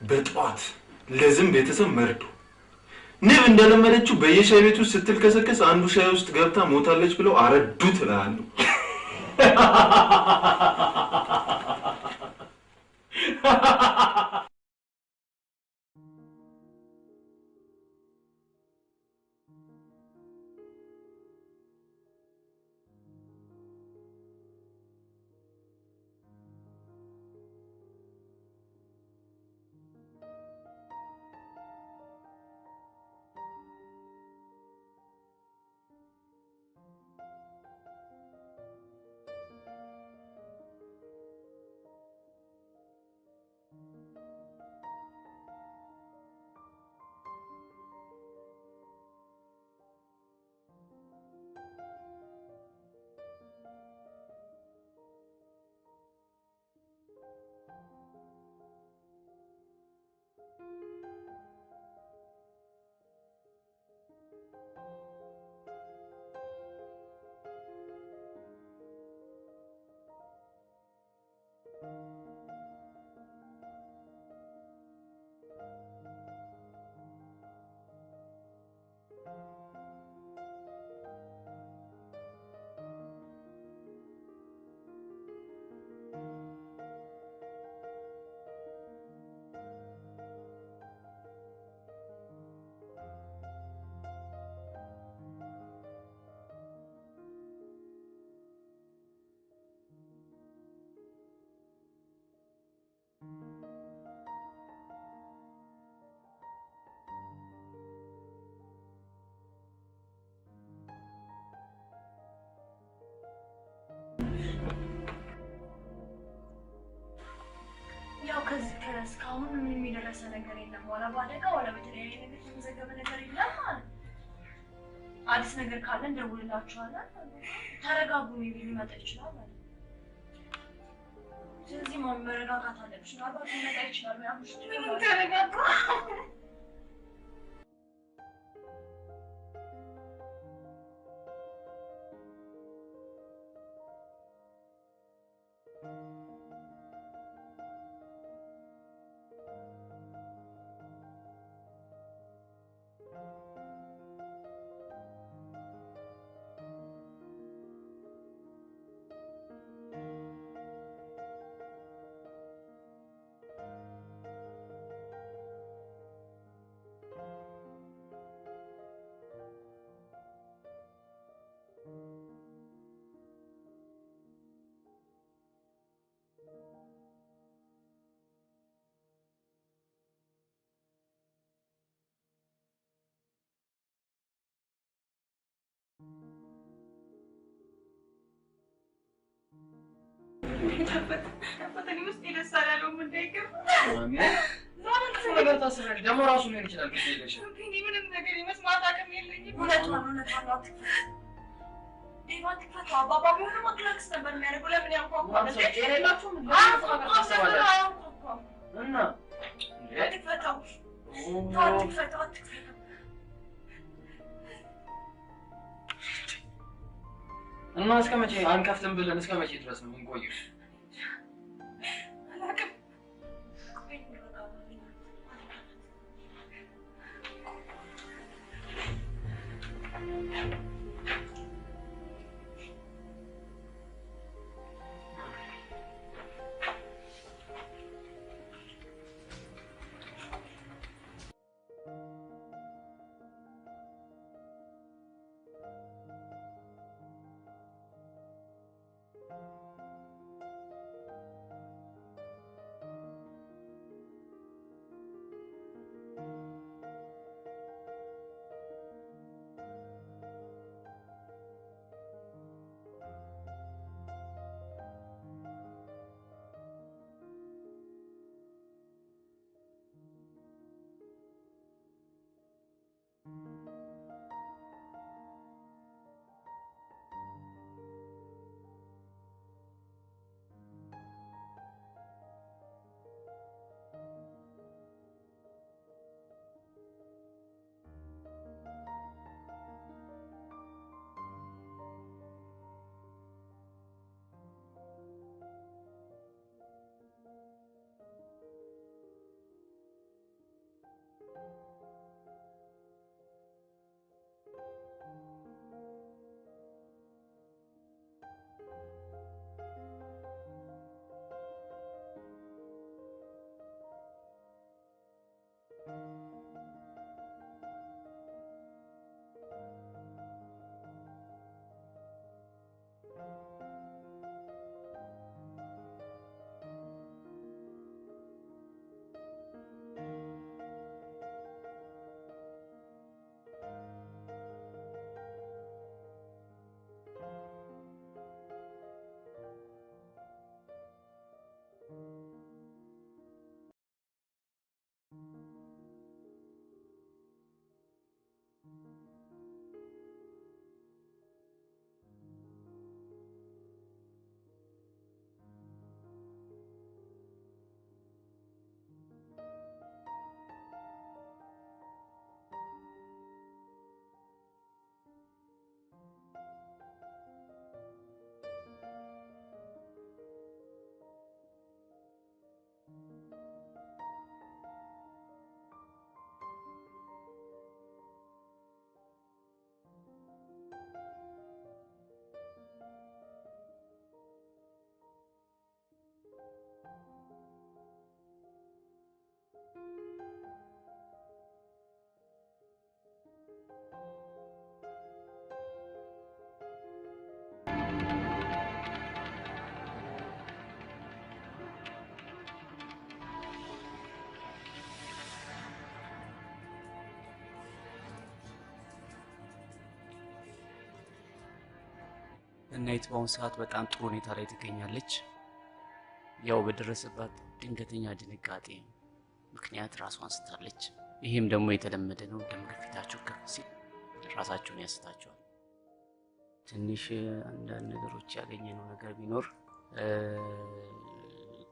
በጠዋት ለዝንብ ቤተሰብ መርዶ ንብ እንደለመደችው በየሻይ ቤቱ ስትልከሰከስ አንዱ ሻይ ውስጥ ገብታ ሞታለች ብለው አረዱት እላለሁ። ያው ከዚህ እስካሁን ምንም የደረሰ ነገር የለም። ወላ ባደጋ ወላ በተለያየ ነገር የተመዘገበ ነገር የለም ማለት ነው። አዲስ ነገር ካለ እንደውልላችኋለን። ተረጋጉ፣ ሊመጣ ይችላል ማለት ነው። ስለዚህ መረጋጋት አለብሽ። ምናልባት ሊመጣ ይችላል ወይ አሁን ተረጋጋ። ደግሞ ራሱ ሊሆን ይችላል። ምንም ነገር የመስማት አቅም የለኝም። እውነቷን አባባ ቢሆን መክላክስ ነበር የሚያደርገው። ለምን ያንኳኳል? እና እስከ መቼ አንከፍትም ብለን እስከ መቼ ድረስ ነው የምንቆየው? እናይት በአሁኑ ሰዓት በጣም ጥሩ ሁኔታ ላይ ትገኛለች። ያው በደረሰባት ድንገተኛ ድንጋጤ ምክንያት ራሷን ስታለች። ይሄም ደግሞ የተለመደ ነው። ደም ግፊታቸው ከፍ ሲል ራሳቸውን ያስታቸዋል። ትንሽ አንዳንድ ነገሮች ያገኘነው ነገር ቢኖር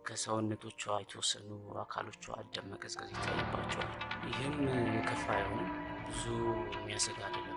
ከሰውነቶቿ የተወሰኑ አካሎቿ ደም መቀዝቀዝ ይታይባቸዋል። ይህም የከፋ አይሆንም፣ ብዙ የሚያሰጋ አይደለም።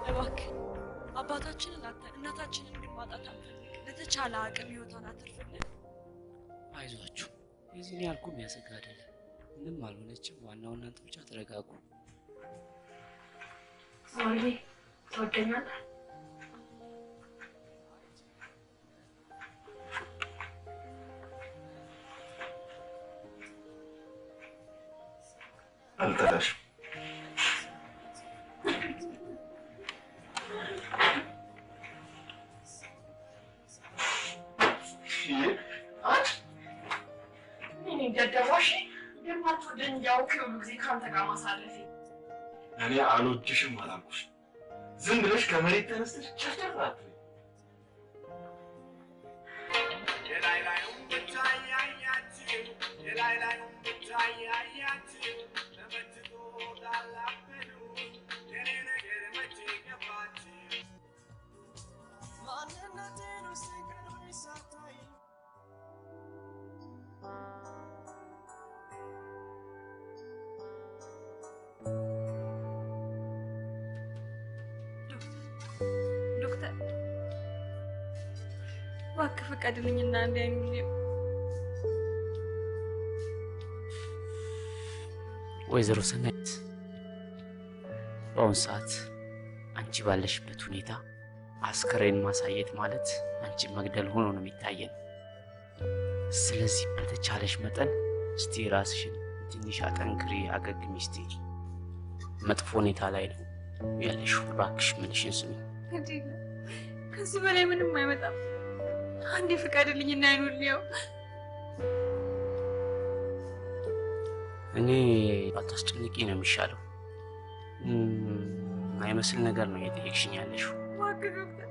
እባክህ አባታችንን እናታችንን ግን ማጣት አንፈልግ። ለተቻለ አቅም ህይወቷን አትርፍልን። አይዟችሁ፣ የዚህን ያልኩ የሚያሰጋ አይደለም። ምንም አልሆነችም። ዋናው እናንተ ብቻ ተረጋጉ። ማርሌ ትወደኛለህ? አልጠላሽም። እኔ አልወድሽም አላልኩሽ። ዝም ብለሽ ከመሬት ተነስተሽ ቸርቸር አትበይ። ዶክተር እባክህ ፍቀድልኝና አንዴ አይኑልኝ ወይዘሮ ሰናይት በአሁን ሰዓት አንቺ ባለሽበት ሁኔታ አስከሬን ማሳየት ማለት አንቺ መግደል ሆኖ ነው የሚታየን። ስለዚህ በተቻለሽ መጠን እስቲ ራስሽን ትንሽ አጠንክሪ፣ አገግሚ። እስቲ መጥፎ ሁኔታ ላይ ነው ያለሽው። እባክሽ ምንሽን ስሚ። ከዚህ በላይ ምንም አይመጣም። አንዴ ፍቀድልኝና አይኑልኝ። እኔ አታስጨንቂ ነው የሚሻለው። አይመስል ነገር ነው እየጠየቅሽኝ ያለሽው። እባክህ ዶክተር፣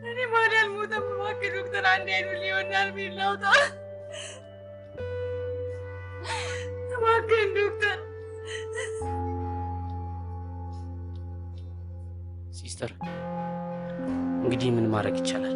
እኔ ማን ያልሞተም። እባክህ ዶክተር አንዴ አይኑልኝ ይሆናል ቢል ላውጣ። እባክህ ዶክተር። ሲስተር እንግዲህ ምን ማድረግ ይቻላል?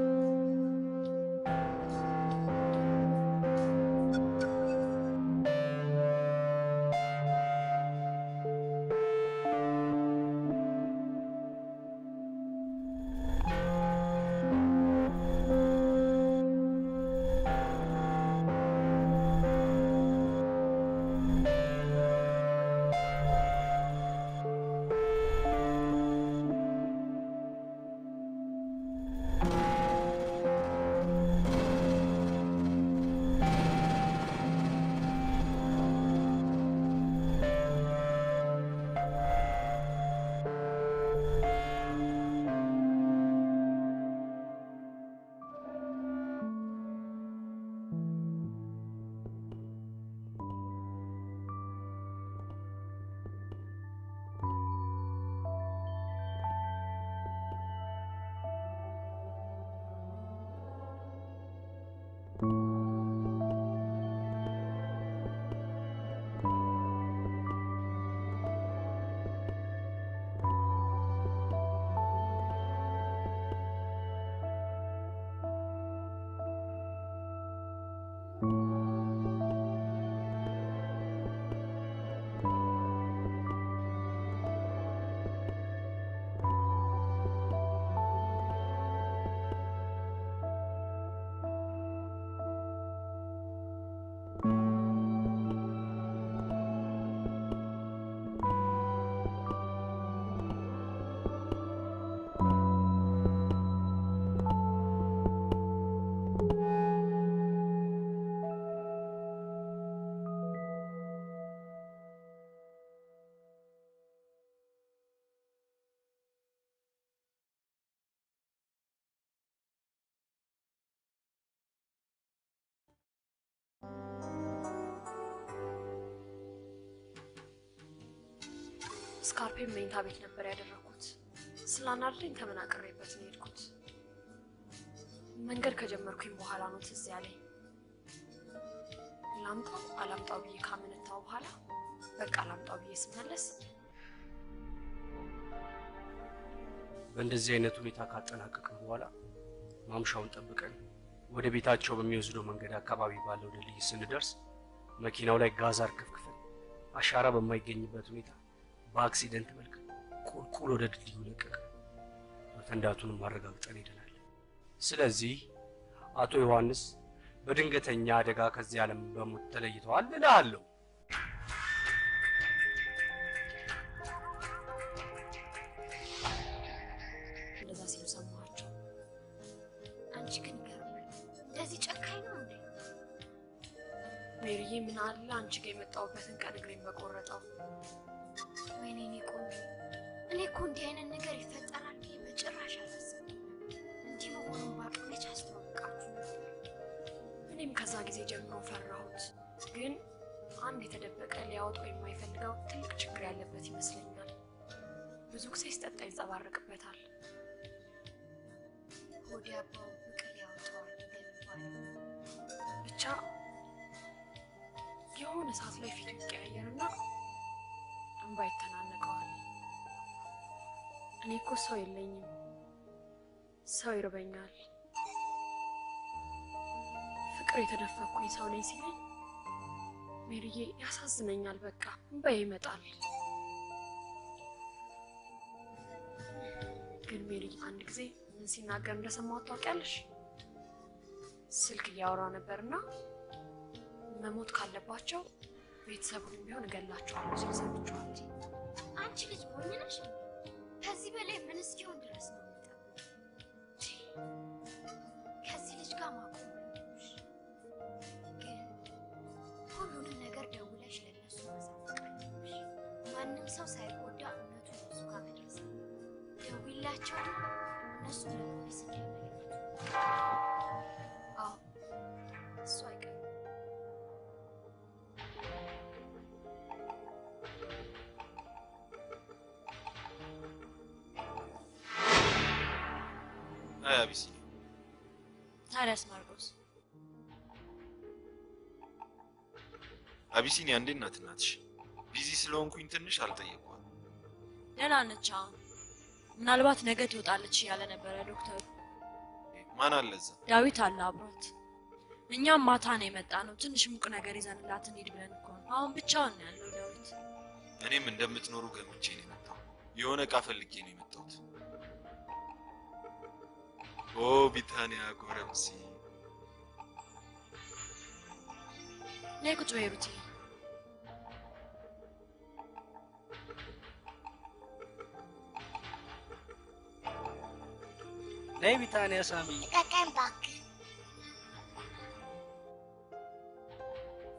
ስካርፔን መኝታ ቤት ነበር ያደረኩት። ስላናደኝ ተመናቅሬበት ነው የሄድኩት። መንገድ ከጀመርኩኝ በኋላ ነው ትዝ ያለኝ። ላምጣው አላምጣው ብዬ ካመነታው በኋላ በቃ ላምጣው ብዬ ስመለስ በእንደዚህ አይነት ሁኔታ ካጠናቀቅን በኋላ ማምሻውን ጠብቀን ወደ ቤታቸው በሚወስደው መንገድ አካባቢ ባለው ድልድይ ስንደርስ መኪናው ላይ ጋዝ አርከፍክፈን አሻራ በማይገኝበት ሁኔታ በአክሲደንት መልክ ቁልቁል ወደ ድልድዩ ለቀቀ። መፈንዳቱንም ማረጋግጠን ሄደናል። ስለዚህ አቶ ዮሐንስ በድንገተኛ አደጋ ከዚህ ዓለም በሞት ተለይተዋል እላለሁ። እንደዛ ሲሉ ሰማኋቸው። አንቺ ግን እንደዚህ ጨካኝ ነው እንዴ? ሜሪዬ ምን አለ አንቺ ጋር የመጣሁበትን ቀን እግሬን በቆረጠው። ወይኔ እኔ ቆንጆ፣ እኔ እኮ እንዲህ አይነት ነገር ይፈጠራል ብዬ በጭራሽ አላሰብኩም። እንዲህ መሆኑን ባውቅ መች አስተዋወቃችሁ። እኔም ከዛ ጊዜ ጀምሮ ፈራሁት። ግን አንድ የተደበቀ ሊያወጣው የማይፈልገው ትልቅ ችግር ያለበት ይመስለኛል። ብዙ ጊዜ ሲጠጣ ይንጸባረቅበታል። ሆዴ አባው ብቅል ያወጣዋል እንደሚባለው ብቻ የሆነ ሰዓት ላይ ፊቱ ይቀያየርና እንባ ይተናነቀዋል። እኔ እኮ ሰው የለኝም፣ ሰው ይርበኛል፣ ፍቅር የተደፈኩኝ ሰው ነኝ ሲለኝ ሜሪዬ ያሳዝነኛል። በቃ እንባ ይመጣል። ግን ሜሪ አንድ ጊዜ ምን ሲናገር እንደሰማሁት ታውቂያለሽ? ስልክ እያወራ ነበርና መሞት ካለባቸው ቤተሰቡን ቢሆን እገላቸዋለሁ ሲል ሰምቼዋለሁ። አንቺ ልጅ ሞኝ ነሽ? ከዚህ በላይ ምን እስኪሆን ድረስ ነው የምጠብቂው? ከዚህ ልጅ ጋር ማቆም አለብሽ። ግን ሁሉንም ነገር ደውለሽ ለእነሱ ማሳወቅ አለብሽ። ማንም ሰው ሳይጎዳ እውነቱን እሱ ጋር መድረስ ደውይላቸው፣ እነሱ ለፖሊስ እንዲያመለክቱ። አዎ እሱ አይቀርም። አቢሲኒ ታዲያስ ማርቆስ? አቢሲኒ እንዴት ናት እናትሽ? ቢዚ ስለሆንኩኝ ትንሽ አልጠየቅኳት። ደህና ነች። አሁን ምናልባት ነገ ትወጣለች እያለ ነበረ ዶክተሩ። ማን አለ እዛ? ዳዊት አለ አብሯት። እኛም ማታ ነው የመጣ ነው። ትንሽ ሙቅ ነገር ይዘንላት እንሂድ ብለን እኮ ነው። አሁን ብቻውን ነው ያለው ዳዊት። እኔም እንደምትኖሩ ገምቼ ነው የመጣው። የሆነ ዕቃ ፈልጌ ነው የመጣሁት። ኦ ቢታንያ ጎረምሲ፣ ነይ ቁጭ በይ ሩቲ። ነይ ቢታንያ ሳሚ። ቀቀን ባክ።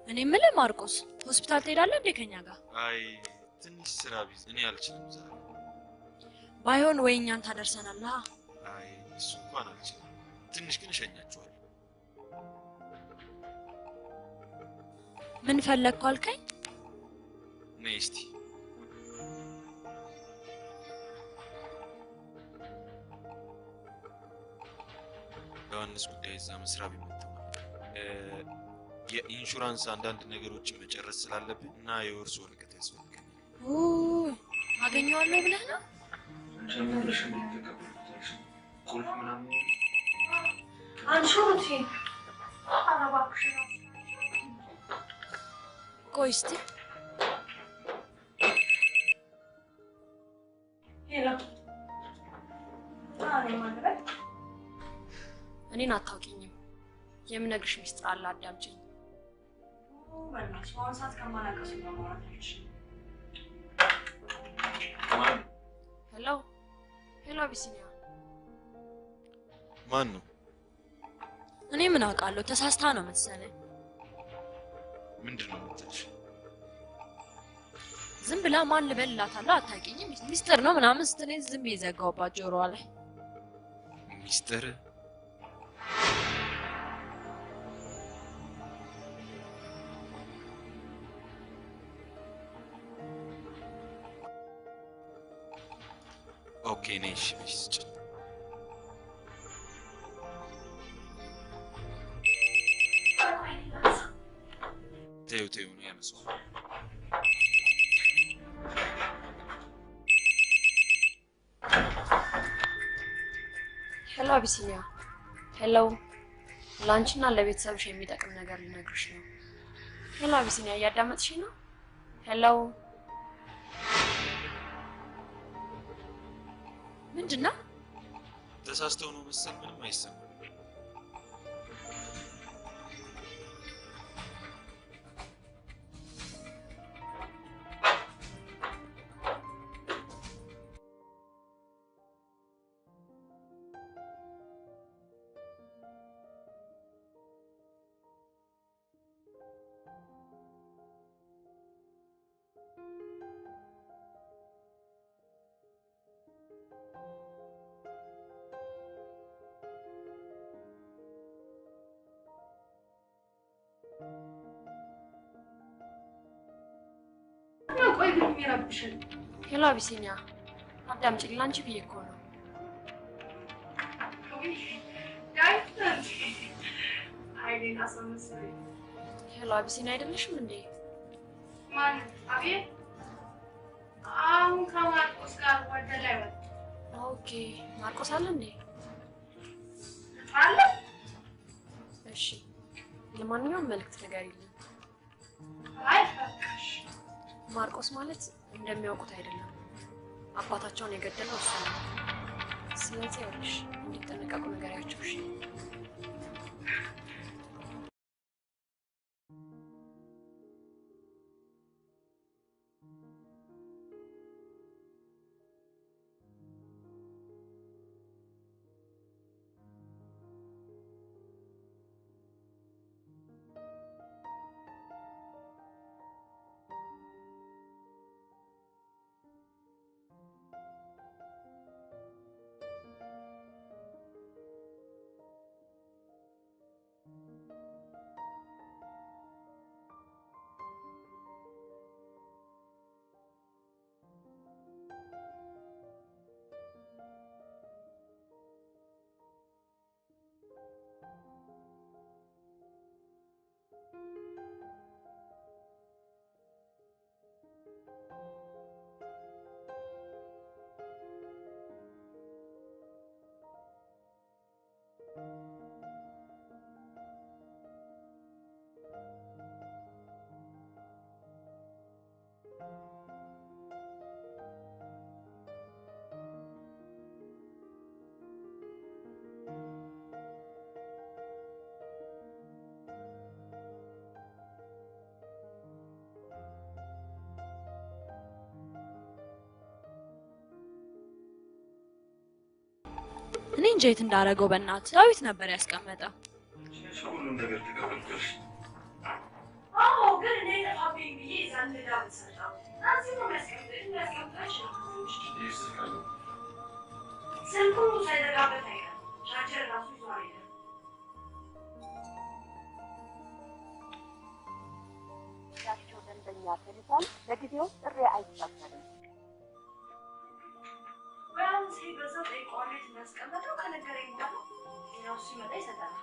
እኔ የምልህ ማርቆስ ሆስፒታል ትሄዳለህ እንዴ ከኛ ጋር? አይ ትንሽ ስራ ቢዚ፣ እኔ አልችልም ዛሬ። ባይሆን ወይ እኛን ታደርሰናለህ? አይ እሱ እንኳን አልችልም። ትንሽ ግን እሸኛችኋለሁ። ምን ፈለግኩ አልከኝ? ነይ እስቲ። ዮሐንስ ጉዳይ እዛ መስሪያ ቤት መጥተው የኢንሹራንስ አንዳንድ ነገሮችን መጨረስ ስላለብን እና የወርስ ወረቀት ያስፈልገናል። ኦ አገኘዋለሁ ብለህ ነው? ጀምረሽ እንድትቀበሉታለሽ ቁልፍ ምናምን አንሹሩቲ አረባክሽ ነው። ቆይ እስቲ ሄሎ እኔን አታውቂኝም። የምነግርሽ ሚስጥር አለ፣ አዳምጪኝ። በእናትሽ በአሁኑ ሰዓት ከማላውቀው ሰው ጋር ማውራት አልችልም። ሄሎ ሄሎ አቢሲኒያ። ማን ነው? እኔ ምን አውቃለሁ? ተሳስታ ነው መሰለኝ። ምንድን ነው የምትልሽ? ዝም ብላ ማን ልበልላታለሁ? አታውቂኝም ሚስጥር ነው ምናምን ስትለኝ ዝም ብዬ ዘጋሁባት ጆሮዋ ላይ። ሚስጥር? ኦኬ ነይ እሺ በይ ስጭኝ። ተይው ነው ያነሳው። ሄሎ አቢሲኒያ። ሄሎ ላንቺና ለቤተሰብሽ የሚጠቅም ነገር ልነግርሽ ነው። ሄሎ አቢሲኒያ እያዳመጥሽኝ ነው? ሄሎ ምንድነው? ተሳስተው ነው መሰል ምንም አይሰማም። ቆይ ግን የሚረብሽን። ሄሎ አቢሲኒያ አዳምጪኝ፣ ላንቺ ብዬ እኮ ነው። ሄሎ አቢሲኒያ አይደለሽም እንዴ? ማን? አቤት። አሁን ከማርቆስ ጋር ወደ ላይ ወጣ። ኦኬ ማርቆስ አለ እንዴ? አለ። እሺ ለማንኛውም መልዕክት ንገሪልኝ። አይ በቃሽ። ማርቆስ ማለት እንደሚያውቁት አይደለም። አባታቸውን የገደለው እሱ ነው። ስለዚህ ይኸውልሽ እንዲጠነቀቁ ንገሪያቸው እሺ? እኔ እንጃ የት እንዳደረገው በእናትህ ዳዊት ነበር ያስቀመጠው። ሁሉም ነገር ተቀበልኩሽ። አዎ ግን እኔ ለፋቢን ብዬ ዛን ዳዊት ሰጣው። እዚህ ነው የሚያስቀምጠሽ። ስልኩ ሳይዘጋበት አይቀርም። ቻርጀር ራሱ ይዞ አይደለም። ያቸው ደንበኛ ቴሌፎን ለጊዜው ጥሪ አይቀበልም። ወያም ሲበዛው ጠይቀዋለች የሚያስቀምጠው ከነገረኝ በኋላ ያው ሲመጣ ይሰጣል።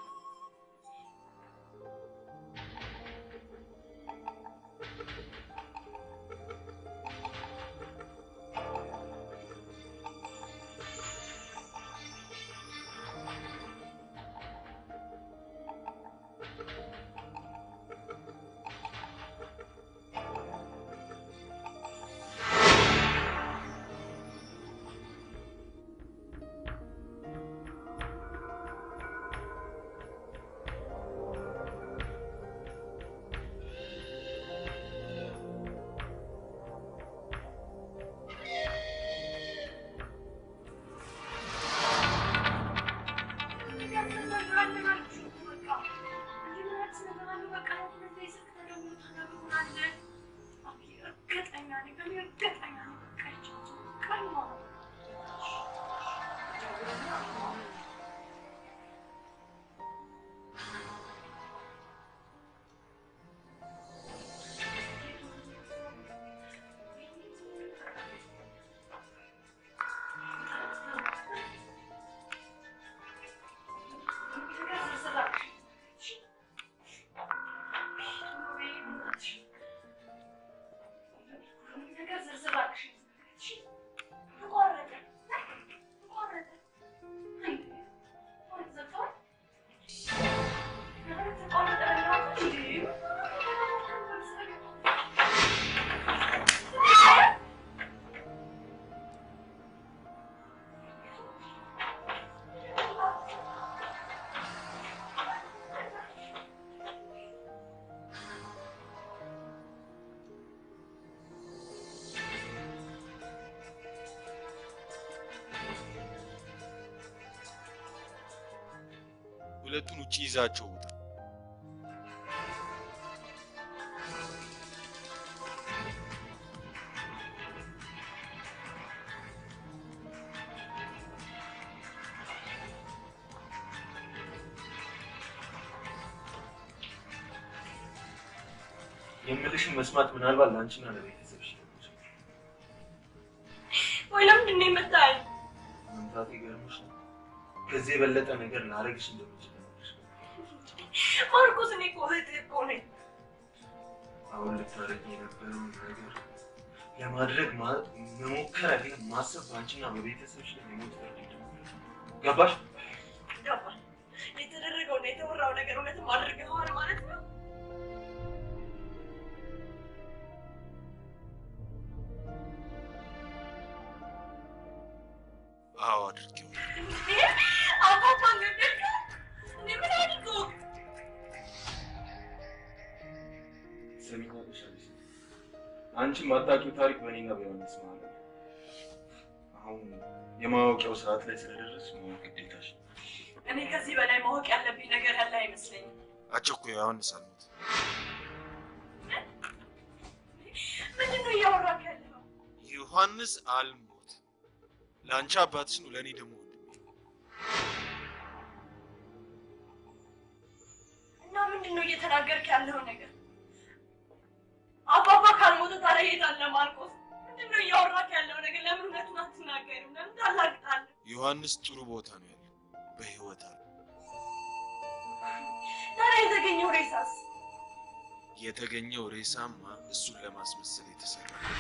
ሁለቱን ውጪ ይዛቸው ውጣ። የምልሽን መስማት ምናልባት ላንቺና ለቤተሰብሽ ወይ ለምንድን ነው የመጣኸኝ? መምጣቴ ገርሞሽ ነው? ከዚህ የበለጠ ነገር ላደርግሽ እንደምችል ማርቆስ፣ እኔ እኮ እህትህ እኮ ነኝ። አሁን ልታደርጊ የነበረውን ነገር ለማድረግ መሞከር አይደለም ማሰብ ባንቺና በቤተሰብሽ ላይ የሞት ፍርድ ገባሽ? ገባኝ። የተደረገውና የተወራው ነገር እውነትም አድርገኸዋል ማለት ነው? አዎ አድርጌ አውቄው አባባ ገደልከ? እኔ ምን አድርጎ? ሰሚኛለሽ አዲስ አንቺም አታውቂው ታሪክ በእኔና በዮሐንስ መሀል አለ። አሁን የማወቂያው ሰዓት ላይ ስለደረስሽ ማወቅ ግዴታሽ። እኔ ከዚህ በላይ ማወቅ ያለብኝ ነገር ያለ አይመስለኝም። አቸኩ ዮሐንስ አልሞት። ምንድን ነው እያወራክ ያለው? ዮሐንስ አልሞት። ለአንቺ አባትሽ ነው፣ ለእኔ ደግሞ ወንድሜ ነው። እና ምንድን ነው እየተናገርክ ያለው ነገር? አባባ ካልሞተ ታዲያ የት አለ ማርቆስ? ምንድን ነው እያወራክ ያለው ነገር? ለምን እውነቱን አትናገርም? ለምን ታላግጣለህ? ዮሐንስ ጥሩ ቦታ ነው ያለው፣ በህይወት አለ። ታዲያ የተገኘው ሬሳስ? የተገኘው ሬሳማ እሱን ለማስመሰል የተሰራ ነው።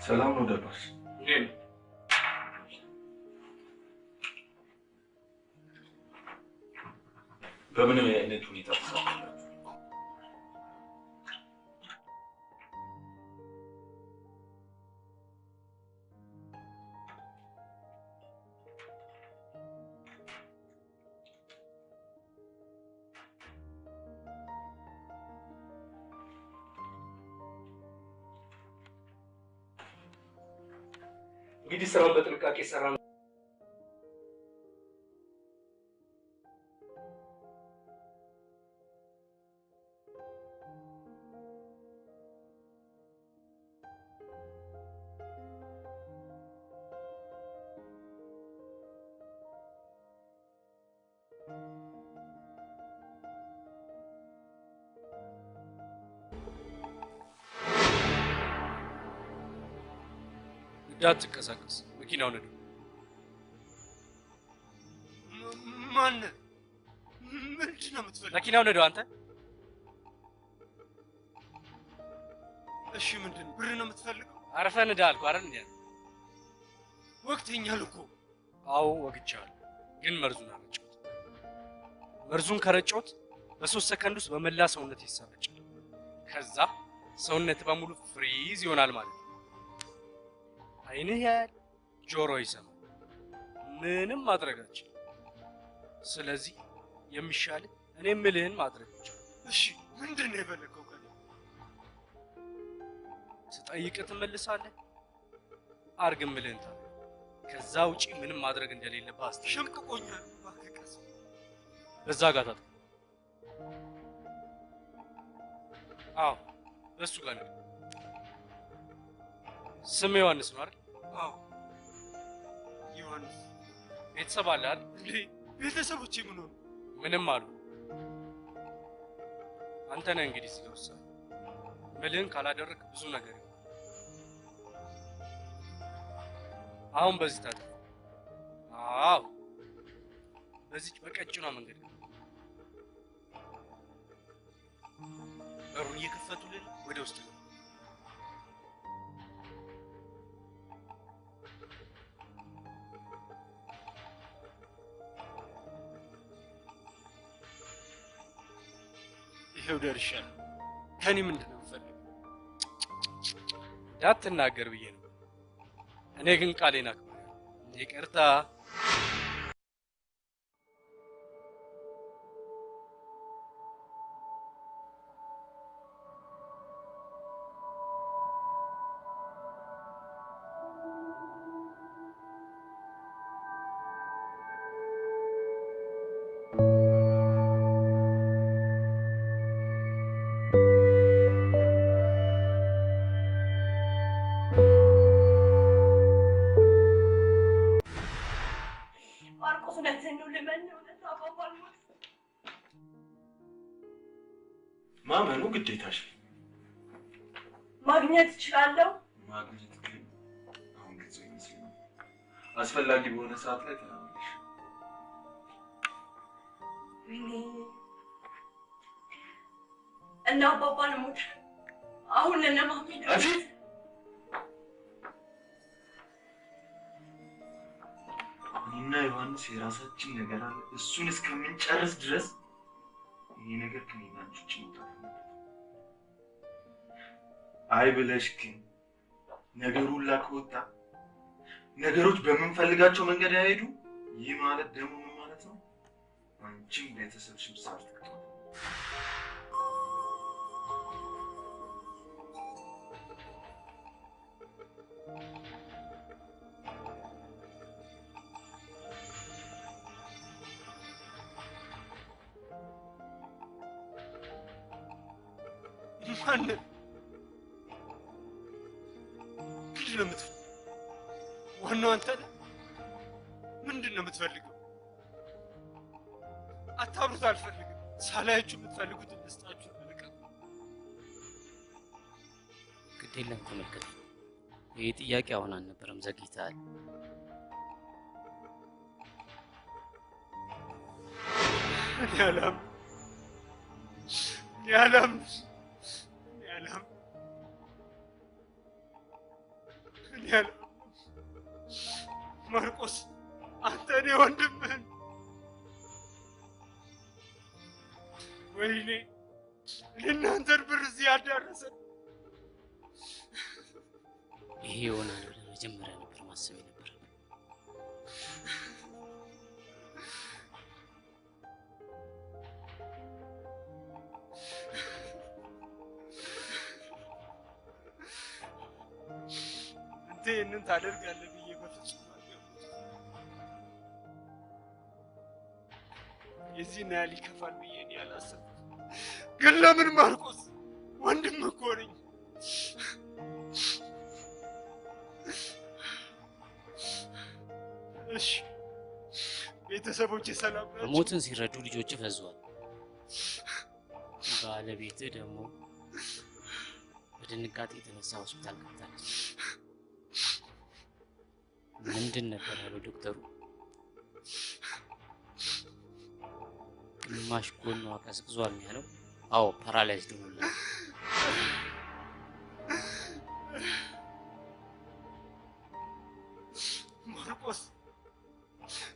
ሰላም ነው ደባስ? እንዴት በምን አይነት ሁኔታ ተሳትፋላችሁ? እንግዲህ ስራውን በጥንቃቄ ሰራ። እንዳትንቀሳቀስ፣ መኪናውን ነዱ። ማን? ምንድን ነው የምትፈልገው? መኪናውን ነዱ አንተ። እሺ ምንድን ነው? ብር ነው የምትፈልገው? አረፈህ ንዳ አልኩህ አይደል እንዴ? ወቅተኛል እኮ። አዎ ወግቻለሁ፣ ግን መርዙን አረጨሁት። መርዙን ከረጨሁት በ3 ሰከንድ ውስጥ በመላ ሰውነት ይሰራጫል። ከዛ ሰውነት በሙሉ ፍሪዝ ይሆናል ማለት ነው። አይንህ ያያል፣ ጆሮ ይሰማል፣ ምንም ማድረግ አትችልም። ስለዚህ የሚሻልህ እኔ የምልህን ማድረግ ብቻ። እሺ ምንድን ነው የፈለከው ከኔ? ስጠይቅህ ትመልሳለህ፣ አርግ የምልህን ታዲያ። ከዛ ውጪ ምንም ማድረግ እንደሌለብህ አስተውል። ሸምቅቆኛል፣ እባክህ ቀስ። በዛ ጋር ታጥቅ። አዎ በሱ ጋር ነው። ስም ዮሐንስ ነው አይደል? አዎ ዮሐንስ። ቤተሰብ አለ አይደል? እንዴ ቤተሰቦቼ ምን ሆኑ? ምንም አሉ። አንተ ነህ እንግዲህ እዚህ ውሳኔ። ምልህን ካላደረግ ብዙ ነገር ይሆናል። አሁን በዚህ ታጥቅ። አዎ በዚህ በቀጭኗ መንገድ በሩን እየከፈቱልን ወደ ውስጥ ነው። ይሄው ደርሻለሁ። ከኔ ምንድን ነው የምትፈልገው? እንዳትናገር ብዬ ነው። እኔ ግን ቃሌን አክብሬያለሁ። ይቅርታ። የኔ እውነት አባባል ማመኑ ግዴታሽ ነው። ማግኘት እችላለሁ። ማግኘት ግን አሁን ጊዜው ይመስለኛል። አስፈላጊ በሆነ ሰዓት ላይ ተናግረሽ እና አባባን ሞት አሁን ለማሚ አፊት እኔና ዮሐንስ የራሳችን ነገር አለ። እሱን እስከምንጨርስ ድረስ ይሄ ነገር ከኔና አንቺ መውጣት ነው። አይ ብለሽ ግን ነገሩ ሁላ ከወጣ ነገሮች በምንፈልጋቸው መንገድ አይሄዱ። ይህ ማለት ደግሞ ምን ማለት ነው? አንቺም ቤተሰብሽም ሳር ትቀጥሉ። ማንን ምንድን ነው የምትፈልገው? ዋናው አንተ ነህ። ምንድን ነው የምትፈልገው? አታብሩት። አልፈልግም። ሳላያችሁ የምትፈልጉትን ልስጣችሁ። ልቀቁ። ግድ የለም ተመልከቱ። ይህ ጥያቄ አሁን አልነበረም፣ ዘግይተሃል። ማርቆስ አንተ እኔ ወንድምህን ወይኔ እናንተን ብር እዚህ ያዳረሰን ይሄ ይሆናል ብለህ መጀመሪያ ነበር ማሰብ የነበረብህ። አንተ ይህንን ታደርጋለህ ብዬ በፍጹም አልገባሁም። የዚህን ያህል ይከፋል ብዬ እኔ አላሰብኩም። ግን ለምን ማርቆስ ወንድም እኮ ነኝ። እሺ ቤተሰቦቼ ሰላም ናቸው? በሞትን ሲረዱ ልጆች ፈዟል። ባለቤትህ ደግሞ በድንጋጤ የተነሳ ሆስፒታል ገብታለች። ምንድን ነበር ያለው ዶክተሩ? ግማሽ ጎኗ ቀዝቅዟል ነው ያለው። አዎ ፓራላይዝድ ሆኗል። ማርቆስ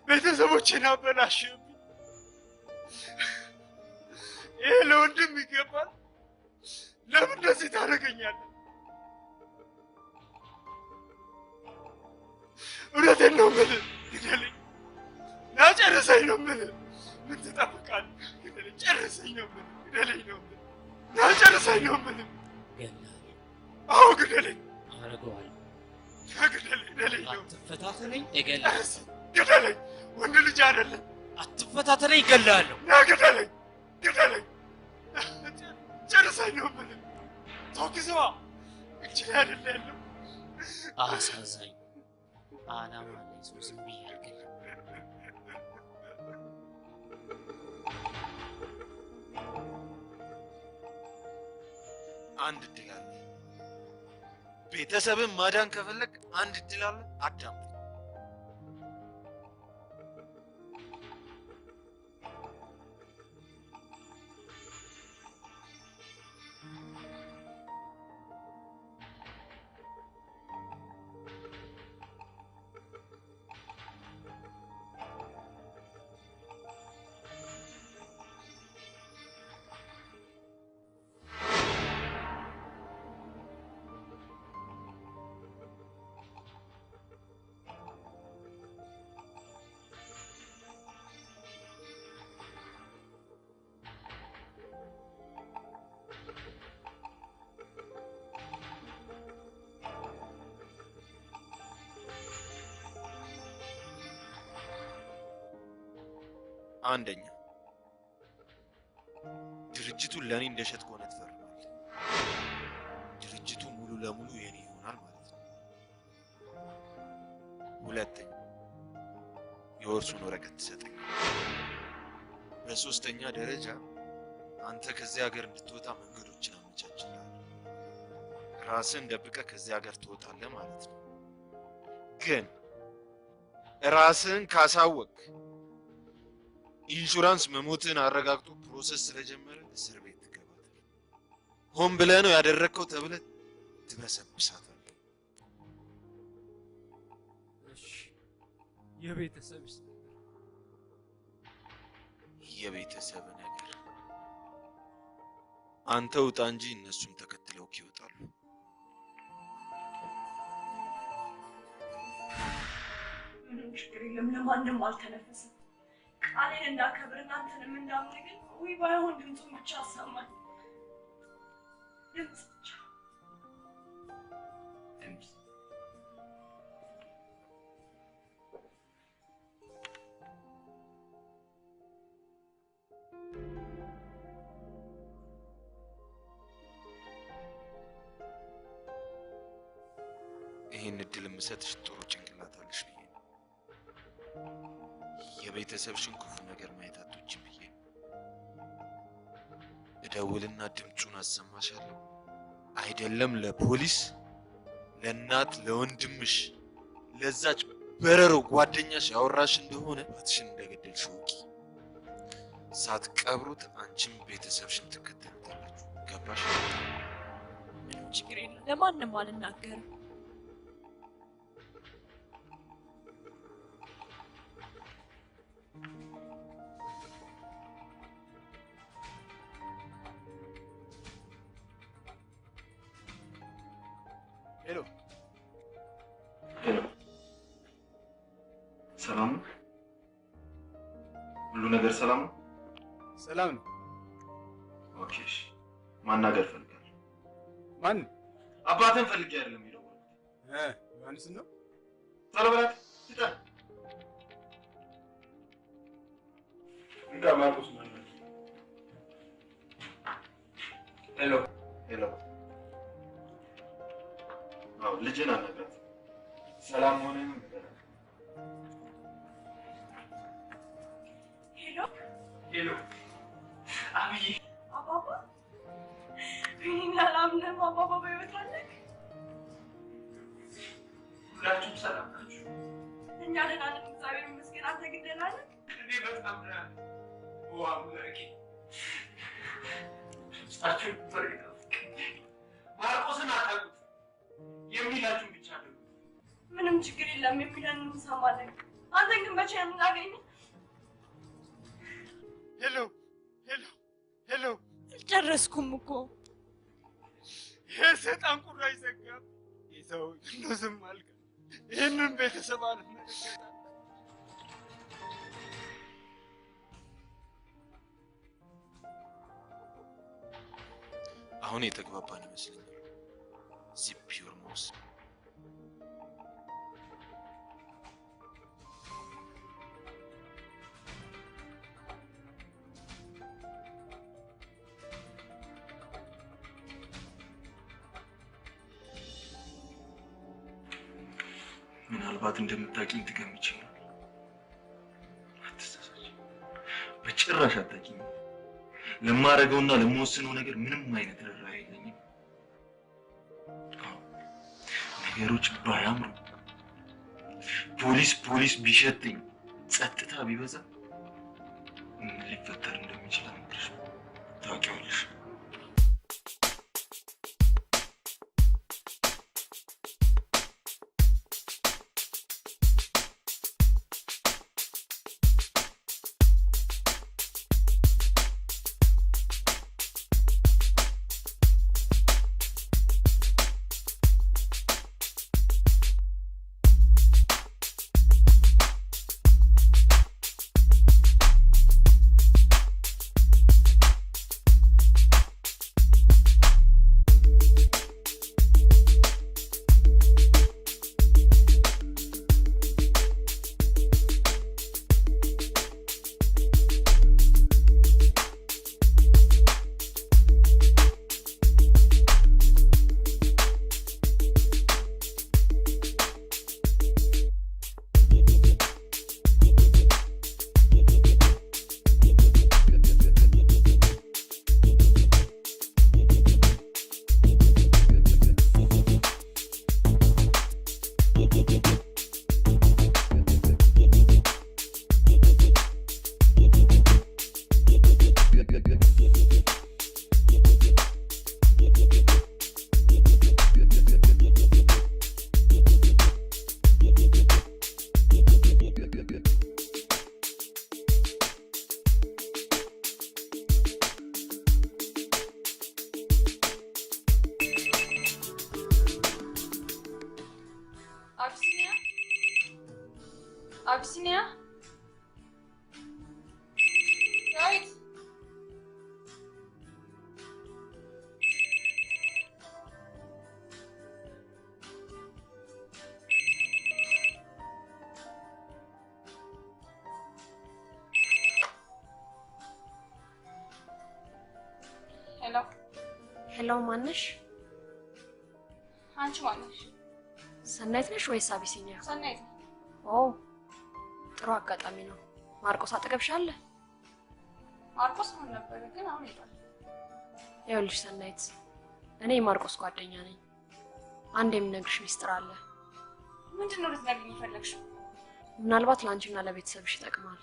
ቤተሰቦቼን አበላሽብኝ። ይሄ ለወንድም ይገባል? ለምን እንደዚህ ታደርገኛለህ? እውነቴን ነው የምልህ፣ ግደለኝ። ና ጨርሰኝ ነው የምልህ። ምን ትጠብቃለህ? ግደለኝ፣ ጨርሰኝ ነው የምልህ። ግደለኝ ነው የምልህ። ና ጨርሰኝ ነው የምልህ። ገላለሁ። አዎ ግደለኝ። አደርገዋለሁ። ግደለኝ፣ ግደለኝ ነው። አትፈታተነኝ፣ እገላለሁ። ግደለኝ፣ ወንድ ልጅ አይደለም። አትፈታተነኝ፣ እገላለሁ። ና ግደለኝ፣ ግደለኝ፣ ጨርሰኝ ነው የምልህ። ተወግዘዋ እጅ ላይ አይደለ ያለው። አሳዛኝ ዓላማ ላይ ሰው ዝም ብዬ አልገለም። አንድ እድል አለ። ቤተሰብን ማዳን ከፈለግ አንድ እድል አለ። አዳም አንደኛ ድርጅቱን ለኔ እንደሸጥ ከሆነ ትፈርማለህ። ድርጅቱ ሙሉ ለሙሉ የኔ ይሆናል ማለት ነው። ሁለተኛ የወርሱን ወረቀት ትሰጠኝ። በሶስተኛ ደረጃ አንተ ከዚህ ሀገር እንድትወጣ መንገዶችን አመቻችልሃለሁ። ራስን ደብቀህ ከዚህ ሀገር ትወጣለህ ማለት ነው። ግን ራስን ካሳወቅ ኢንሹራንስ መሞትን አረጋግጦ ፕሮሰስ ስለጀመረ እስር ቤት ትገባለህ። ሆን ብለህ ነው ያደረግከው ተብለህ ትበሰብሳታለህ። እሺ የቤተሰብስ የቤተሰብ ነገር አንተ ውጣ እንጂ እነሱም ተከትለው ይወጣሉ። ምንም ችግር የለም። ለማንም አልተነፈስም። ቃሌን እንዳከብር እናንተንም እንዳምን ግን ወይ ባይሆን ድምፁን ብቻ አሰማኝ። ድምፅ ብቻ ድምፅ። ይህን እድል የምሰጥሽ ጥሩ ጭንቅላት አለሽ ብዬ ነው። የቤተሰብሽን ክፉ ነገር ማየት አትወጂም ብዬ ነው። እደውልና ድምፁን አሰማሻለሁ። አይደለም ለፖሊስ፣ ለእናት፣ ለወንድምሽ፣ ለዛች በረሮ ጓደኛሽ ያወራሽ እንደሆነ ባትሽን እንደገደልሽ ወቂ። ሳትቀብሩት አንቺም ቤተሰብሽን ትከተሉታላችሁ። ገባሽ? ምንም ችግር የለም። ለማንም አልናገርም። ሄሎ ሄሎ፣ ሰላም ነው? ሁሉ ነገር ሰላም ነው? ሰላም ነው። ኦኬ፣ እሺ። ማናገር ፈልጋለሁ። ማን? አባትን ፈልጌ አይደለም የደወልኩት። ዮሐንስን ነው? ቶሎ በላት ፍጠን። እንካ ማርቆስ ማለት ነው። ሄሎ ሄሎ። አዎ ልጅን አናግራት። ሰላም ሆነን ንገራት። ሄሎ ሄሎ አብይ አባባ፣ እኔን አላምንም። አባባ በሕይወት አለክ? ሁላችሁም ሰላም ናችሁ? እኛ ደህና ነን፣ እግዚአብሔር ይመስገን። አንተ ግን ደህና ነህ? እኔ በጣም ደህና ነኝ። ኦ አምላኬ፣ ውስጣችሁን በርግጥ ማርቆስን አታውቁት፣ የሚላችሁን ብቻ ነው። ምንም ችግር የለም፣ የሚለን እንሰማለን። አንተን ግን መቼ ነው የምናገኘው? ሄሎ ሄሎ ሄሎ። አልጨረስኩም እኮ። የሰይጣን ቁራጭ ዘጋብ የሰው ዝም አልክ። ይህንን ቤተሰብ አልመለከታል። አሁን የተግባባን ይመስለኛል። ዚፒውር ሞስ ምናልባት እንደምታውቂኝ ትገምቺ ይሆናል። አትሳሳች፣ በጭራሽ አታውቂኝ። ለማረገውና ለምወስነው ነገር ምንም አይነት ርኅራኄ የለኝም። ነገሮች ባያምሩ፣ ፖሊስ ቢሸተኝ፣ ጸጥታ ቢበዛ ምን ሊፈጠር እንደሚችል አልነግርሽ ታውቂዋለሽ። አቢሲኒያ ዳዊት ሄሎ ማነሽ? አንቺ ማነሽ? ሰናይት ነሽ ወይስ አቢሲኒያ? ሰናይት። ኦ ጥሩ አጋጣሚ ነው። ማርቆስ አጠገብሽ አለ? ማርቆስ ምን ነበር ግን አሁን ይጣል። ይኸውልሽ ሰናይት፣ እኔ የማርቆስ ጓደኛ ነኝ። አንድ የምነግርሽ ሚስጥር አለ። ምንድነው ልትነግሪኝ የፈለግሽው? ምናልባት ለአንቺና ለቤተሰብሽ ይጠቅማል።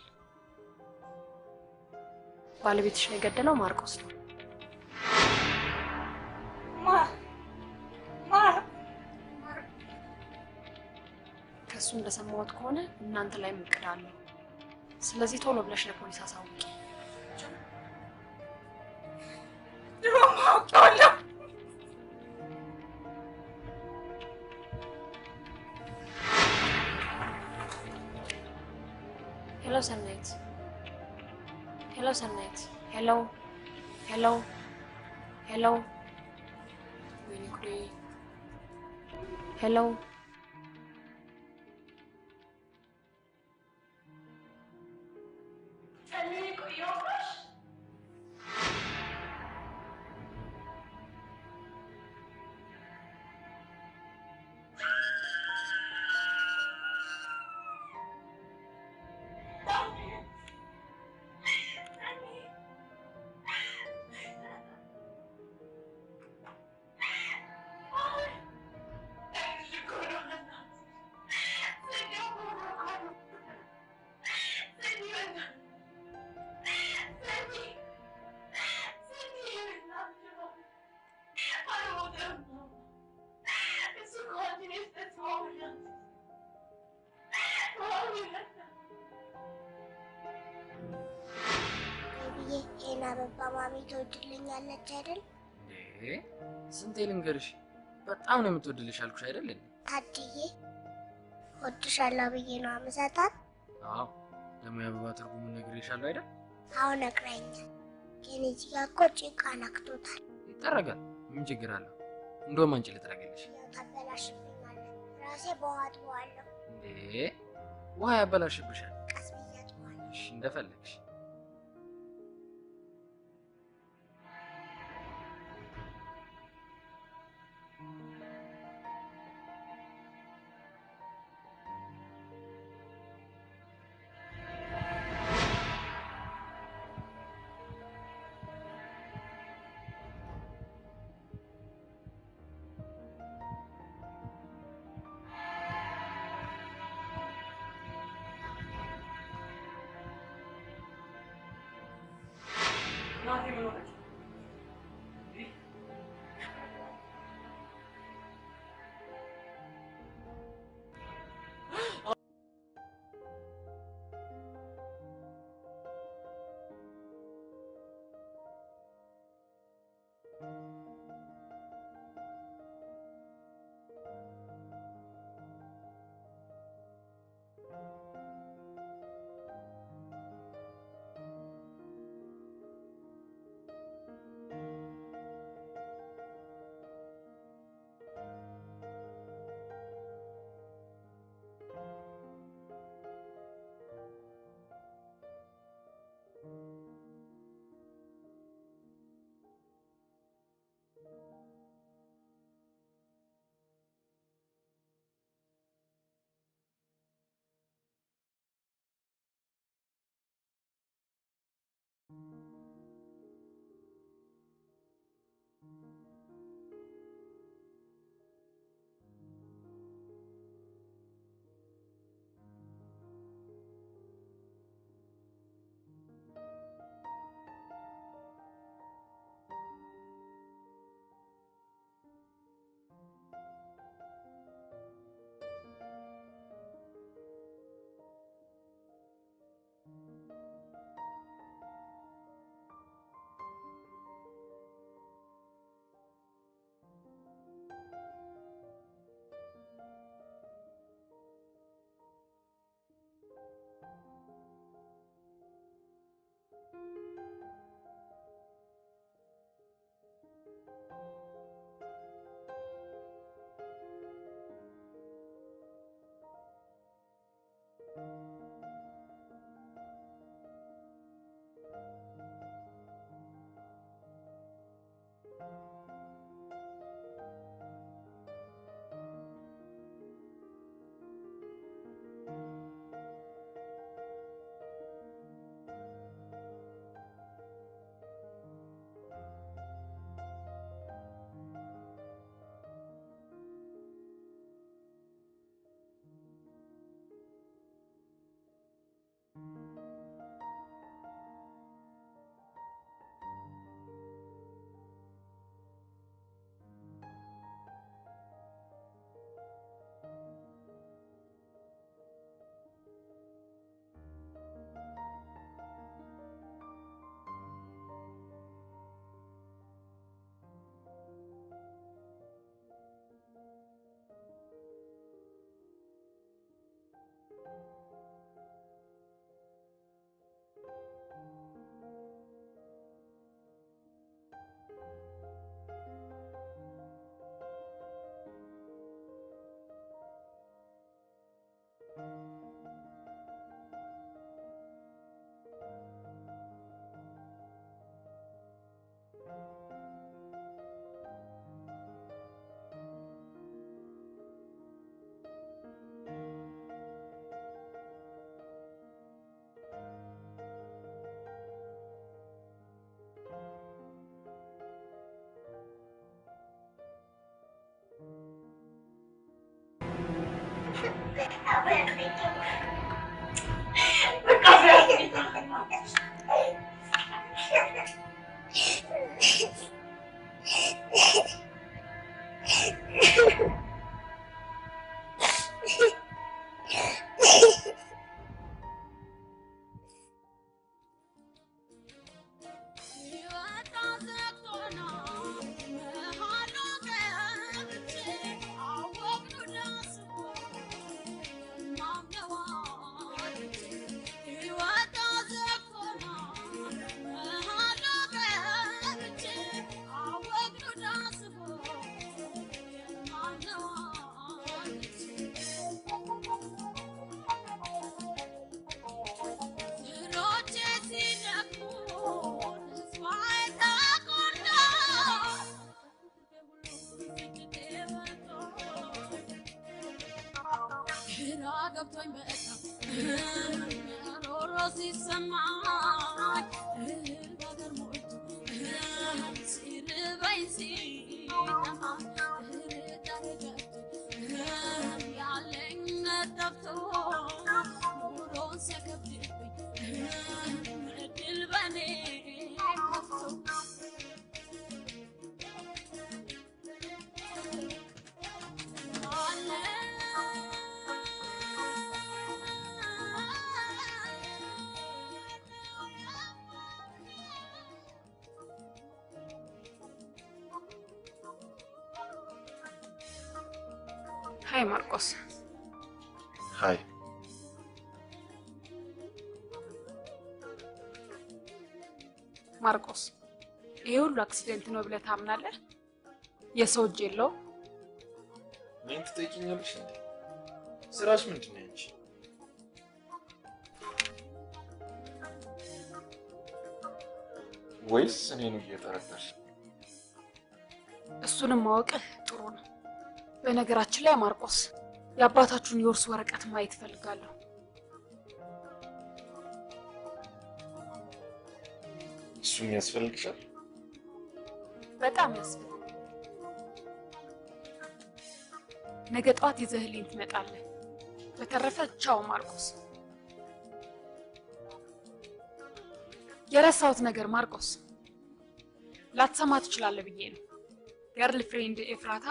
ባለቤትሽን የገደለው ማርቆስ ነው። ከሱ እንደሰማሁት ከሆነ እናንተ ላይ እቅድ አለው። ስለዚህ ቶሎ ብለሽ ለፖሊስ አሳውቂ። ሄሎ ሰናይት፣ ሄሎ ሰናይት፣ ሄሎ ሄሎ ሄሎ ወይኔ ጉዴ! ሄሎ ማሚ ትወድልኛለች አይደል? ስንቴ ልንገርሽ፣ በጣም ነው የምትወድልሽ አልኩሽ አይደል? ታድዬ እወድሻለሁ ብዬ ነው አመሳታት። አዎ ደግሞ የአበባ ትርጉሙን ነግሬሻለሁ አይደል? አዎ ነግረኸኛል። ግን እዚህ ጋር እኮ ጭቃ ነክቶታል። ይጠረጋል። ምን ችግር አለው? እንደውም አንቺ ልጥረግልሽ። ታበላሽብኛለህ። ራሴ በውሃ አጥበዋለሁ። ውሃ ያበላሽብሻል። ቀስ ብዬ አጥበዋለሁ። እሺ እንደፈለግሽ። ሃይ ማርቆስ። ሃይ። ማርቆስ ይሄ ሁሉ አክሲደንት ነው ብለህ ታምናለህ? የሰው እጅ የለውም? ምን ትጠይቂኛለሽ እንዴ? ስራሽ ምንድን ነው አንቺ? ወይስ እኔን እየጠረጠርሽ? እሱንም ማወቅህ ጥሩ ነው። በነገራችን ላይ ማርቆስ የአባታችሁን የውርስ ወረቀት ማየት ፈልጋለሁ። እሱም ያስፈልግሻል? በጣም ያስፈልጋል። ነገ ጠዋት ይዘህልኝ ትመጣለህ። በተረፈ ቻው ማርቆስ። የረሳሁት ነገር ማርቆስ፣ ላትሰማ ትችላለህ ብዬ ነው። ገርል ፍሬንድ ኤፍራታ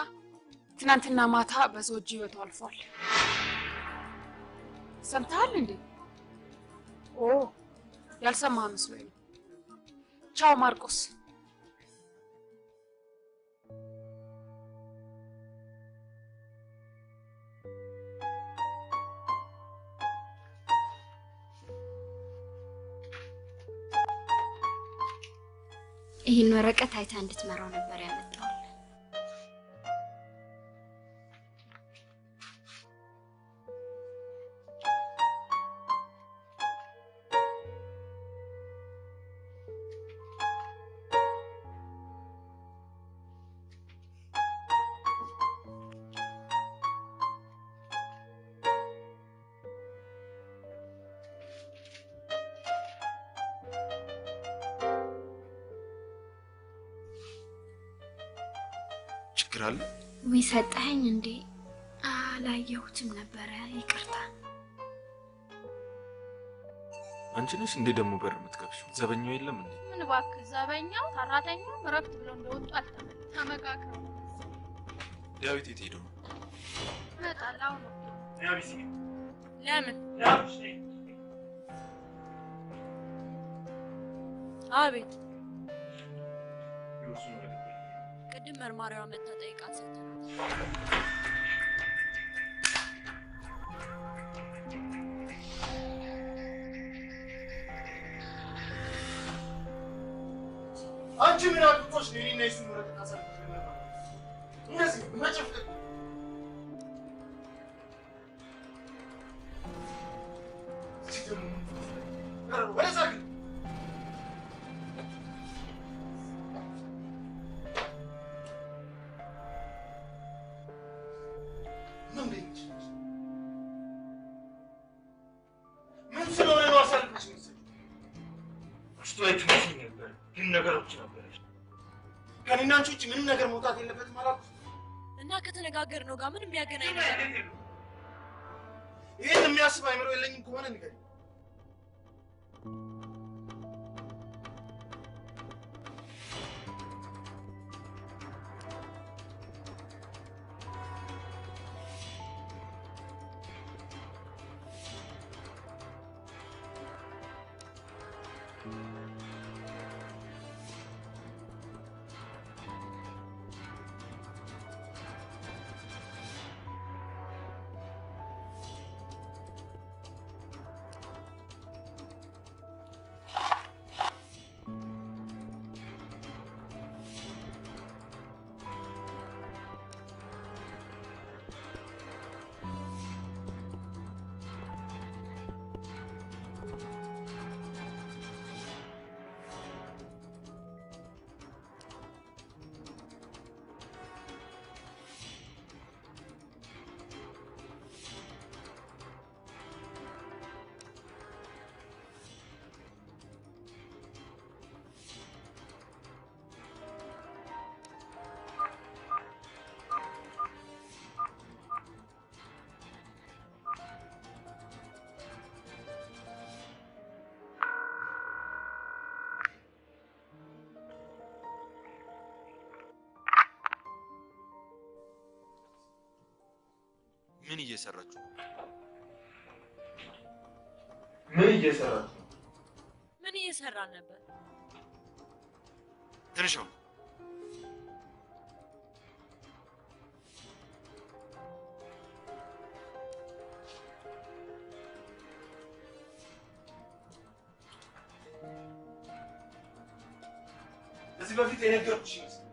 ትናንትና ማታ በዘውጅ ህይወቱ አልፏል። ሰምተሃል እንዴ? ኦ ያልሰማህ መስሎኝ ነው። ቻው ማርቆስ። ይህን ወረቀት አይታ እንድትመራው ነበር ያመጣው። ችግራለ? ወይ ሰጠኸኝ እንዴ? አላየሁትም ነበር፣ ይቅርታ። አንቺ ነሽ እንዴ ደግሞ በር የምትከፍሺው? ዘበኛው የለም እንዴ? ምን እባክህ፣ ዘበኛው ሰራተኛው እረፍት ብለው እንደወጡ አልተመለሰም። ተመካክረው። ዳዊት የት ሄዶ? ይመጣል አሁን። ዳዊት ለምን? አቤት። ቅድም መርማሪዋ መታ ጠይቃት ሰጥተናል። አንቺ ምን አጥቶሽ ነው እኔና እሱ ወረቀት አሳልፈሽ ነበር? እንደዚህ መጨፍቀቅ ወደዛ ግን ምን ስለሆነ ነው አሳልፈሽ የምትሰጪው? አስተዋይት መስሎኝ ነበር፣ ግን ነገሮች ነበረች። ከእኔና አንቺ ውጭ ምንም ነገር መውጣት የለበትም አላልኩሽ? እና ከተነጋገርነው ጋር ምንም የሚያገናኝ ነገር ይሄን የሚያስብ አይምሮ የለኝም ከሆነ ንገረኝ። ምን እየሰራችሁ? ምን እየሰራን ነበር? ትንሽ ነው። እዚህ በፊት የነገርኩሽ ይመስል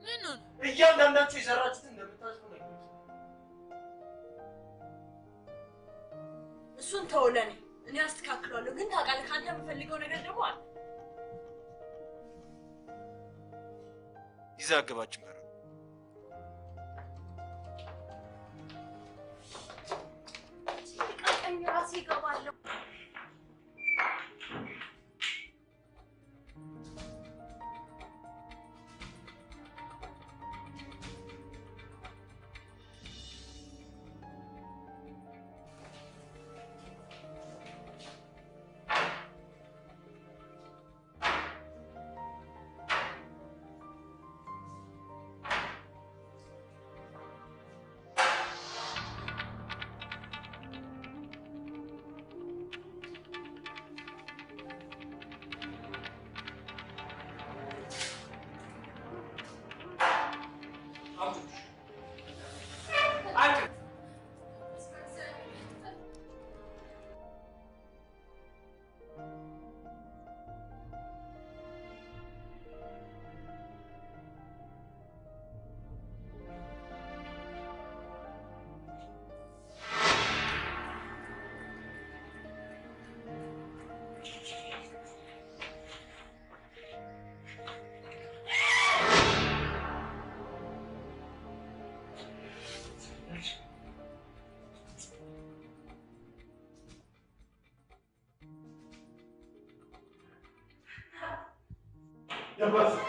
ምኑን? እያንዳንዳችሁ የሰራችሁትን እንደምታስቡ ነው። እሱን ተው ለኔ፣ እኔ አስተካክላለሁ። ግን ታውቃለህ ካንተ የምፈልገው ነገር ደግሞ አለ። ይዛ አገባችን ጋር ቀኝ ራሴ እገባለሁ። Yapar.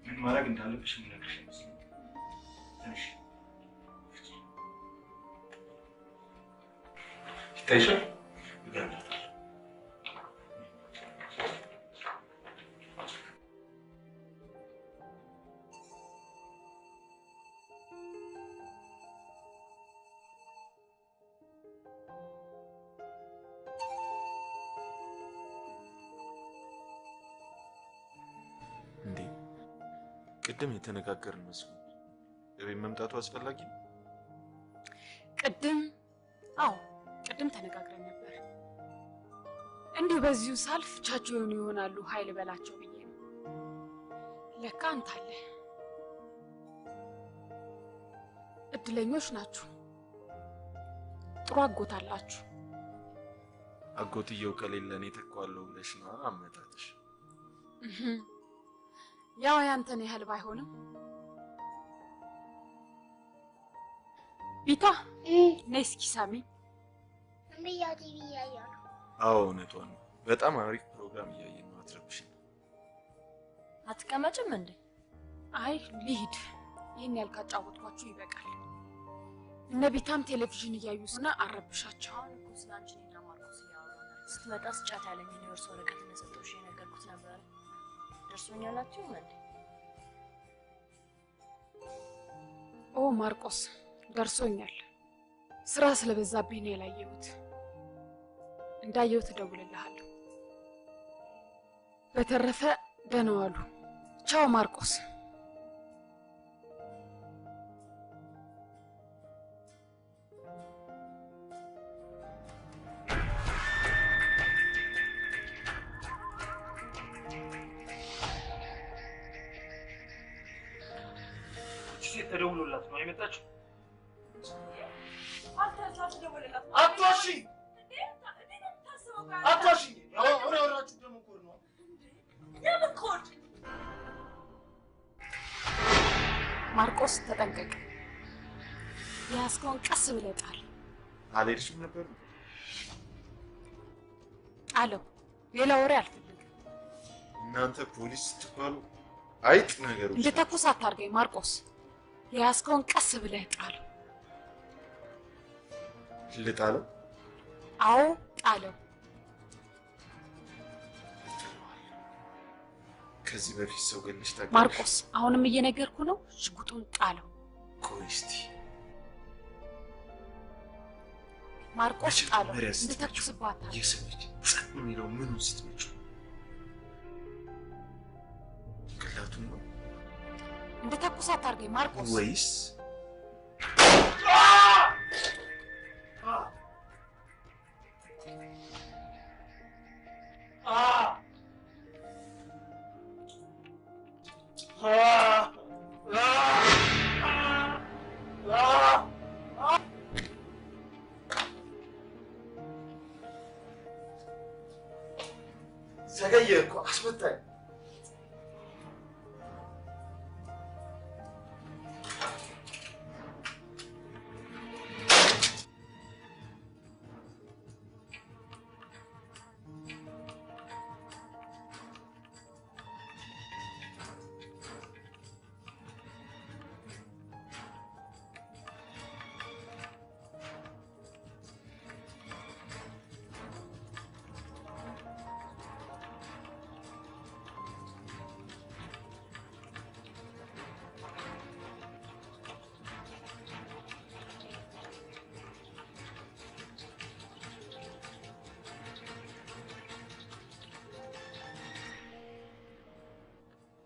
ምን ማድረግ እንዳለብሽ የምነግርሽ ይመስለኛል። ትንሽ ይታይሻል? ይገርምሻል። እንዴ ቅድም የተነጋገርን መስሎኝ እቤት መምጣቱ አስፈላጊ ነው? አዎ ቅድም ተነጋግረን ነበር። እንዲሁ በዚሁ ሳልፍ ቻቸውን ይሆናሉ ኃይል በላቸው ብዬ ነው። ለካ አንተ አለ። እድለኞች ናችሁ። ጥሩ አጎት አላችሁ። አጎትየው ከሌለ እኔ ተኳለሁ ብለሽ ነው አመጣጥሽ። ያው ያንተን ያህል ባይሆንም ቢታ ነይ እስኪ ሳሚ። እምብያ ቲቪ እያየሁ ነው። አዎ እውነቷን ነው። በጣም አሪፍ ፕሮግራም እያየን ነው። አትረብሽኝ። አትቀመጭም እንዴ? አይ ልሂድ። ይህን ያልካጫወትኳችሁ ይበቃል። እነ ቢታም ቴሌቪዥን እያዩና አረብሻቸው። አሁን እኮ ስለ አንቺና ማርቆስ እያወራን ስትመጣ ስጫት ያለኝ የወርስ ወረቀት እንደሰጠሁሽ የነገርኩት ነበር። ደርሶኛላችሁ እንዴ? ኦ ማርቆስ ደርሶኛል። ስራ ስለበዛብኝ ነው ያላየሁት። እንዳየሁት እደውልልሃለሁ። በተረፈ ደህና ዋሉ። ቻው ማርቆስ። ተደውሎላት ነው አይመጣችሁ? አትዋሺ! አትዋሺ! አወራችሁ ደግሞ ኮድ ነው። የምን ኮድ? ማርቆስ ተጠንቀቅ። ያስከውን ቀስ ብለህ ጣል። አልሄድሽም ነበር? ጣለው። ሌላ ወሬ አልፈልግም። እናንተ ፖሊስ ስትባሉ አይጥ ነገሮች እንድተኩስ አታርገኝ ማርቆስ። ያስከውን ቀስ ብለህ ጣለው። ልጣለው? አዎ ጣለው። ከዚህ በፊት ሰው ገለሽ ታውቂያለሽ? ማርቆስ አሁንም እየነገርኩ ነው። ሽጉጡን ጣለው። ቆይ እስቲ ማርቆስ ጣለው። እንድተኩስባት የሰዎች ጸጥ የሚለው ምኑን ስትመጪ? ቅላቱን ነው እንድተኩስ አታርገኝ ማርቆስ። ወይስ ዘገየ እኮ አስመጣኝ።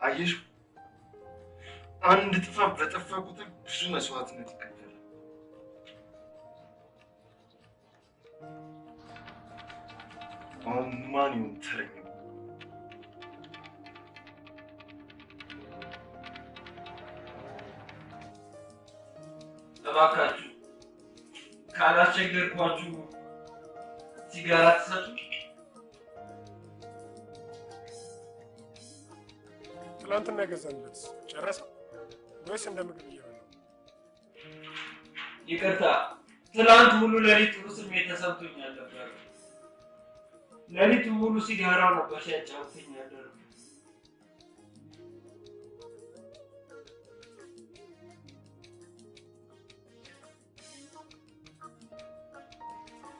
አየሽ፣ አንድ ጥፋት በጠፋ ቁጥር ብዙ መስዋዕትነት ይከፈላል። አሁን ማን ይሁን ተረኛው? እባካችሁ ካላስቸገርኳችሁ ሲጋራ ትሰጡ? ትላንትና የገዛንለት ጨረሰ ወይስ እንደ ምግብ እየበላው? ይቅርታ፣ ትላንት ሙሉ ሌሊት ጥሩ ስሜት ተሰምቶኛል ነበር። ሌሊቱ ሙሉ ሲጋራው ነበር ሲያጫውተኝ ያደረው።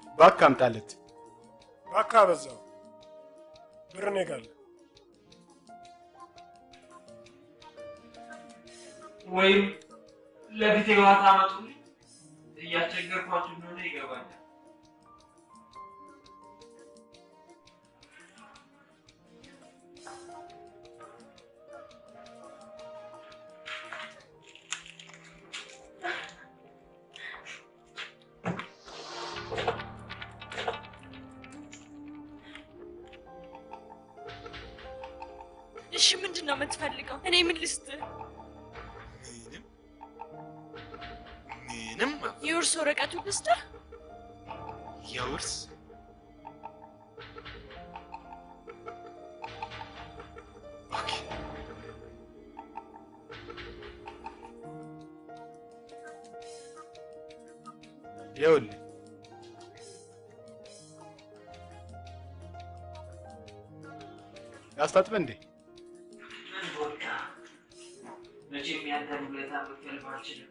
እባክህ አምጣለት። እባክህ አበዛው። ብር እኔ ጋር አለ። ወይም ለፊቴ ውሃ ታመጡልኝ። እያስቸገርኳችሁ እንደሆነ ይገባኛል። እሺ ምንድን ነው የምትፈልገው? እኔ ምን ልስጥህ? ምንም የውርስ ወረቀቱ ልስጥህ? የውርስ ይኸውልህ ያስታጥበ እንዴ ወጣ መቼም ያንተን ውለታ መክፈል ባልችልም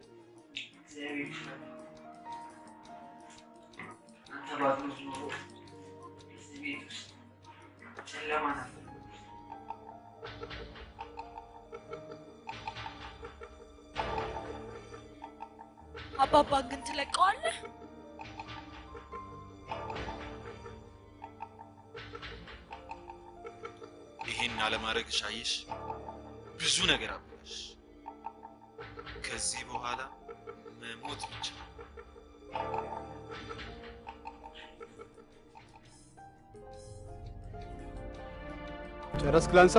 እግዚአብሔር ይመስገን። አንተ ባትኖር ኖሮ እዚህ ቤት ውስጥ ጨለማ ነበር። አባባን ግን ትለቀዋለህ? ይሄን አለማድረግሽ አየሽ ብዙ ነገር አበላሽ። ከዚህ በኋላ መሞት ብቻ። ጨረስክ ላንሳ?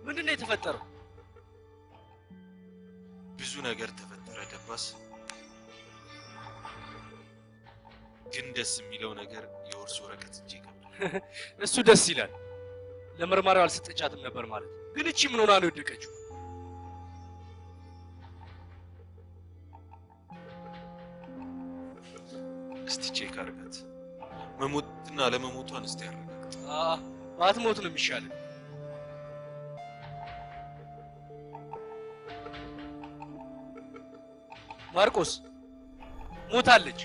ምንድነው የተፈጠረው? ብዙ ነገር ተፈጠረ ደባስ። ግን ደስ የሚለው ነገር የውርስ ወረቀት እንጂ እሱ ደስ ይላል። ለመርማሪው አልሰጠቻትም ነበር ማለት። ግን እቺ ምን ሆና ነው የወደቀችው? እስቲ ቼክ አድርጋት። መሞትና ለመሞቷን እስቲ አረጋግጥ። ባትሞት ነው የሚሻለው። ማርቆስ ሞታለች።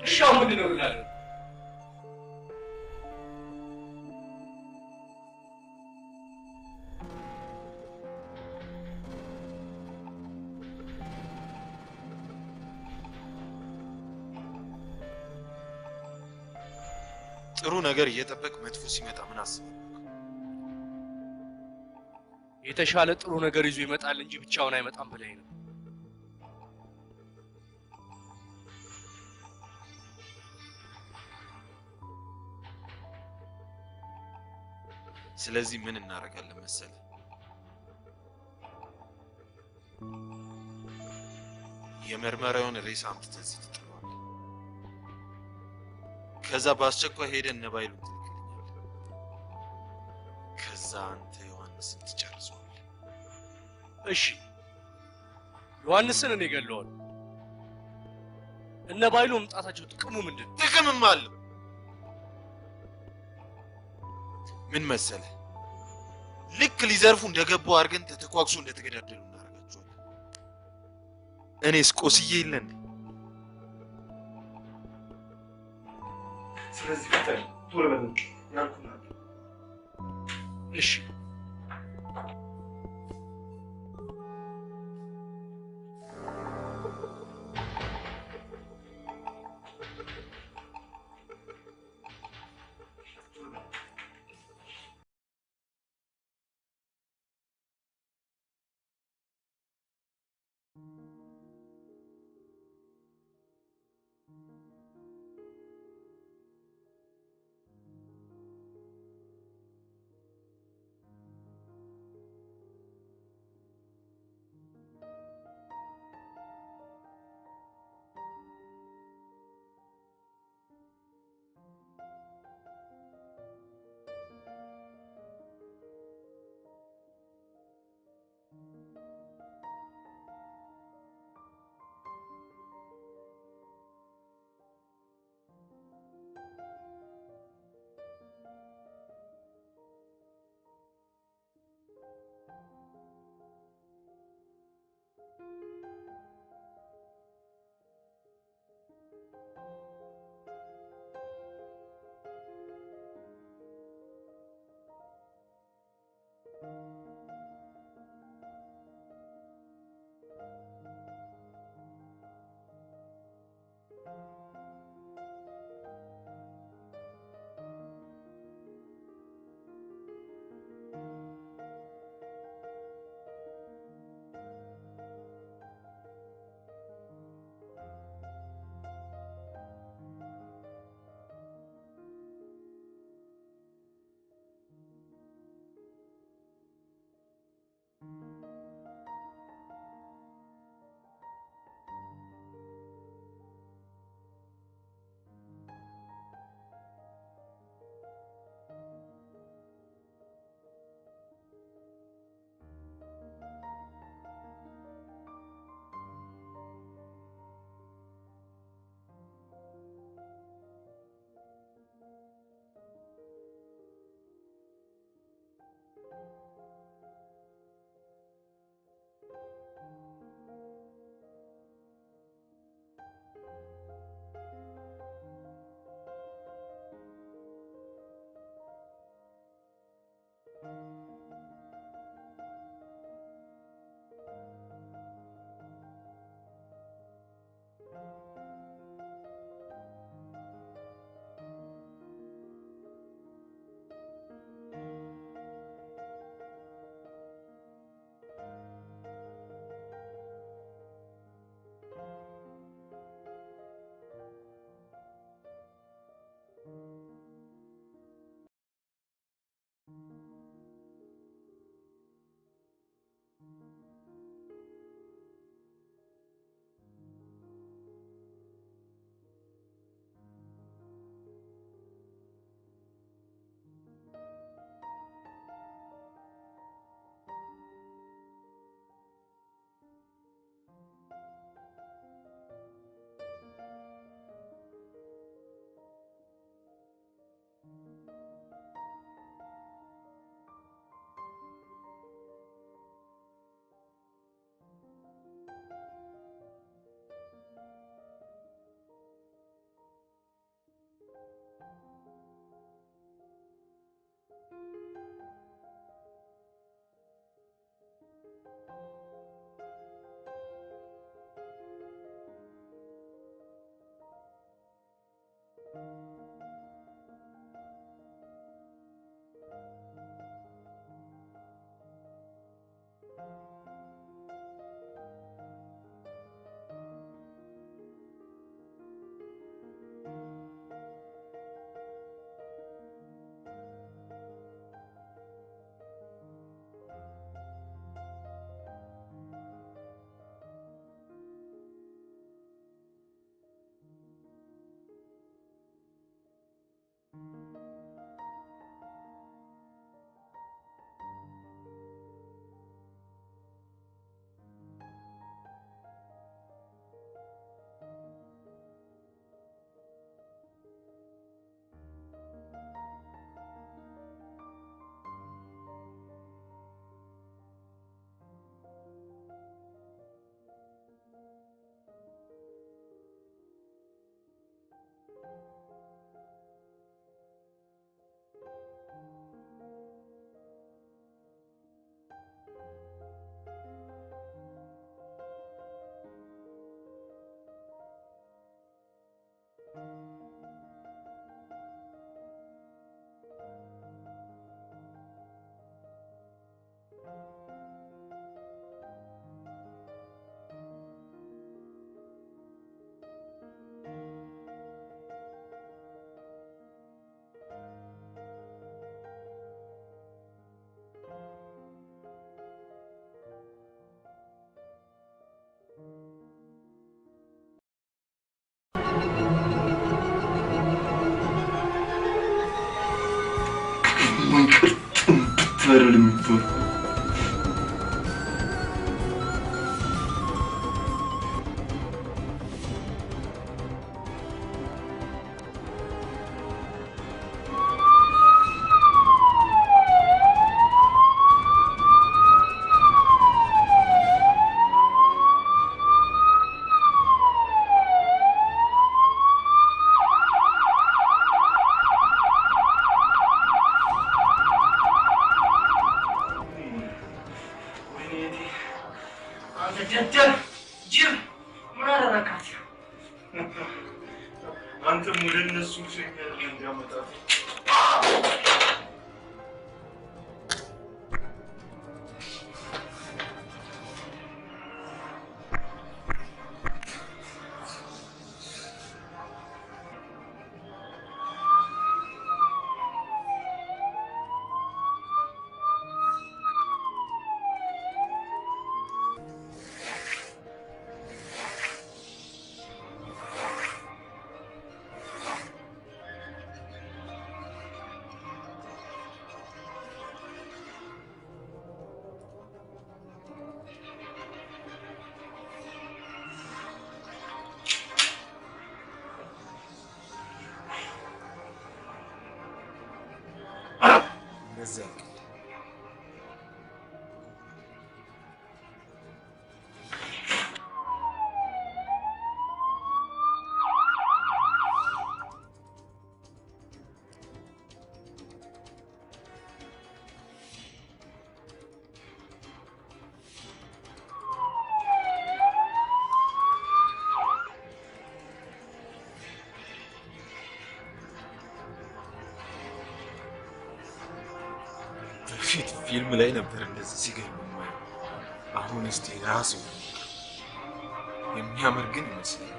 እሻው ምንድን ነው ብላለሁ? ጥሩ ነገር እየጠበቅ መጥፎ ሲመጣ ምን አስበው? የተሻለ ጥሩ ነገር ይዞ ይመጣል እንጂ ብቻውን አይመጣም ብለህ ነው። ስለዚህ ምን እናደርጋለን መሰለ? የመርመሪያውን ሬሳ አምጥተህ እዚህ ትጥለዋለህ። ከዛ በአስቸኳይ ሄደን ነባይሉን ትልክልኛለህ። ከዛ አንተ ዮሐንስን ትጨርሰዋለህ። እሺ ዮሐንስን እኔ ገለዋለሁ። እነ ባይሉ መምጣታቸው ጥቅሙ ምንድን ነው? ጥቅምም አለው። ምን መሰለህ? ልክ ሊዘርፉ እንደገቡ አድርገን ተተኳኩሶ እንደተገዳደሉ እናደርጋቸዋለን። እኔስ ቆስዬ የለ እንዴ? ስለዚህ ፍጠን፣ ቶሎ በል ያልኩህ። እሺ ጅብ ምን አደረካት? አንተም ወደ እነሱ ሸኛል እንዲያመጣት Exactly. በፊት ፊልም ላይ ነበር እንደዚህ ሲገርም ማየው። አሁን እስቲ ራሱ የሚያምር ግን ይመስላል።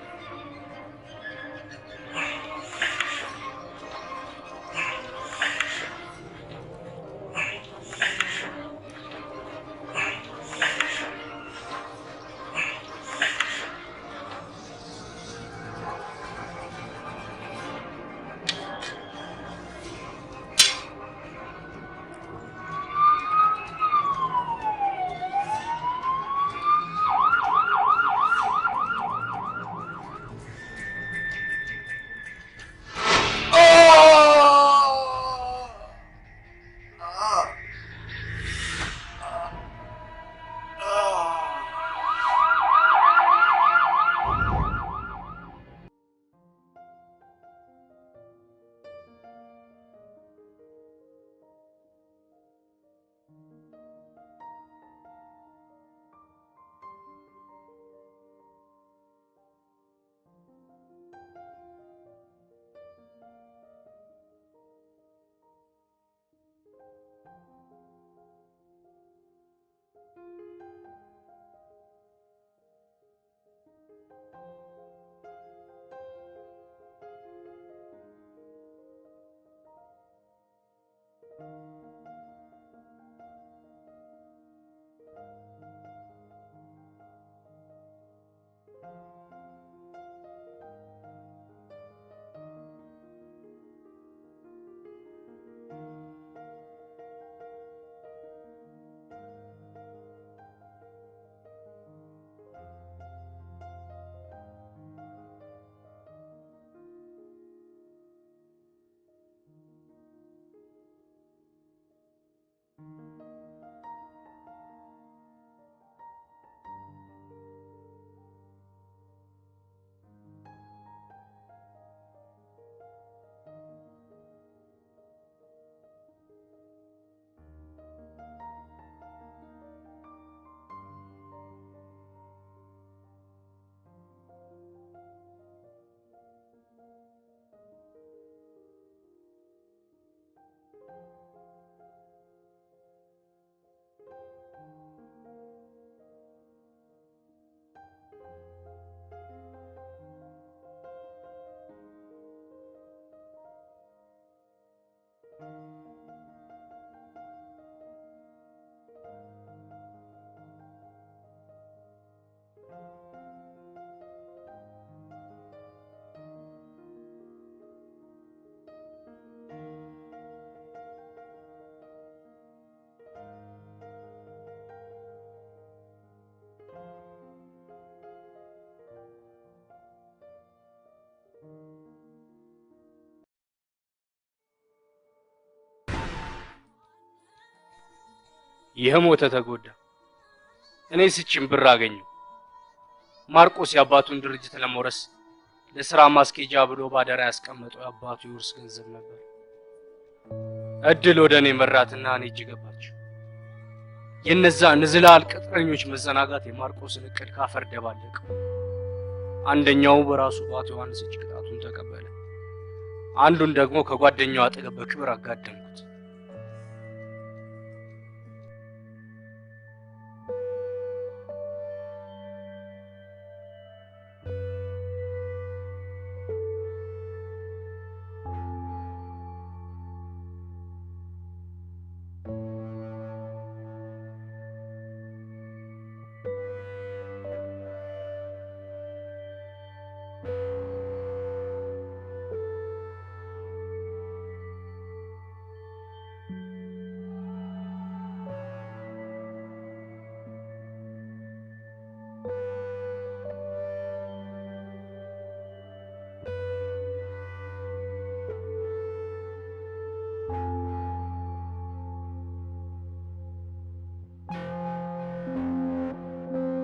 የሞተ ተጎዳ። እኔ ስጭም ብር አገኘው። ማርቆስ የአባቱን ድርጅት ለመውረስ ለስራ ማስኬጃ ብሎ ባደራ ያስቀመጠው የአባቱ የውርስ ገንዘብ ነበር። እድል ወደ እኔ መራትና እኔ እጅ ገባች። የነዛ ንዝላል ቅጥረኞች መዘናጋት የማርቆስን እቅድ ካፈር ደባለቀ። አንደኛው በራሱ በአቶ ዮሐንስ እጅ ቅጣቱን ተቀበለ። አንዱን ደግሞ ከጓደኛው አጠገብ በክብር አጋደምኩት።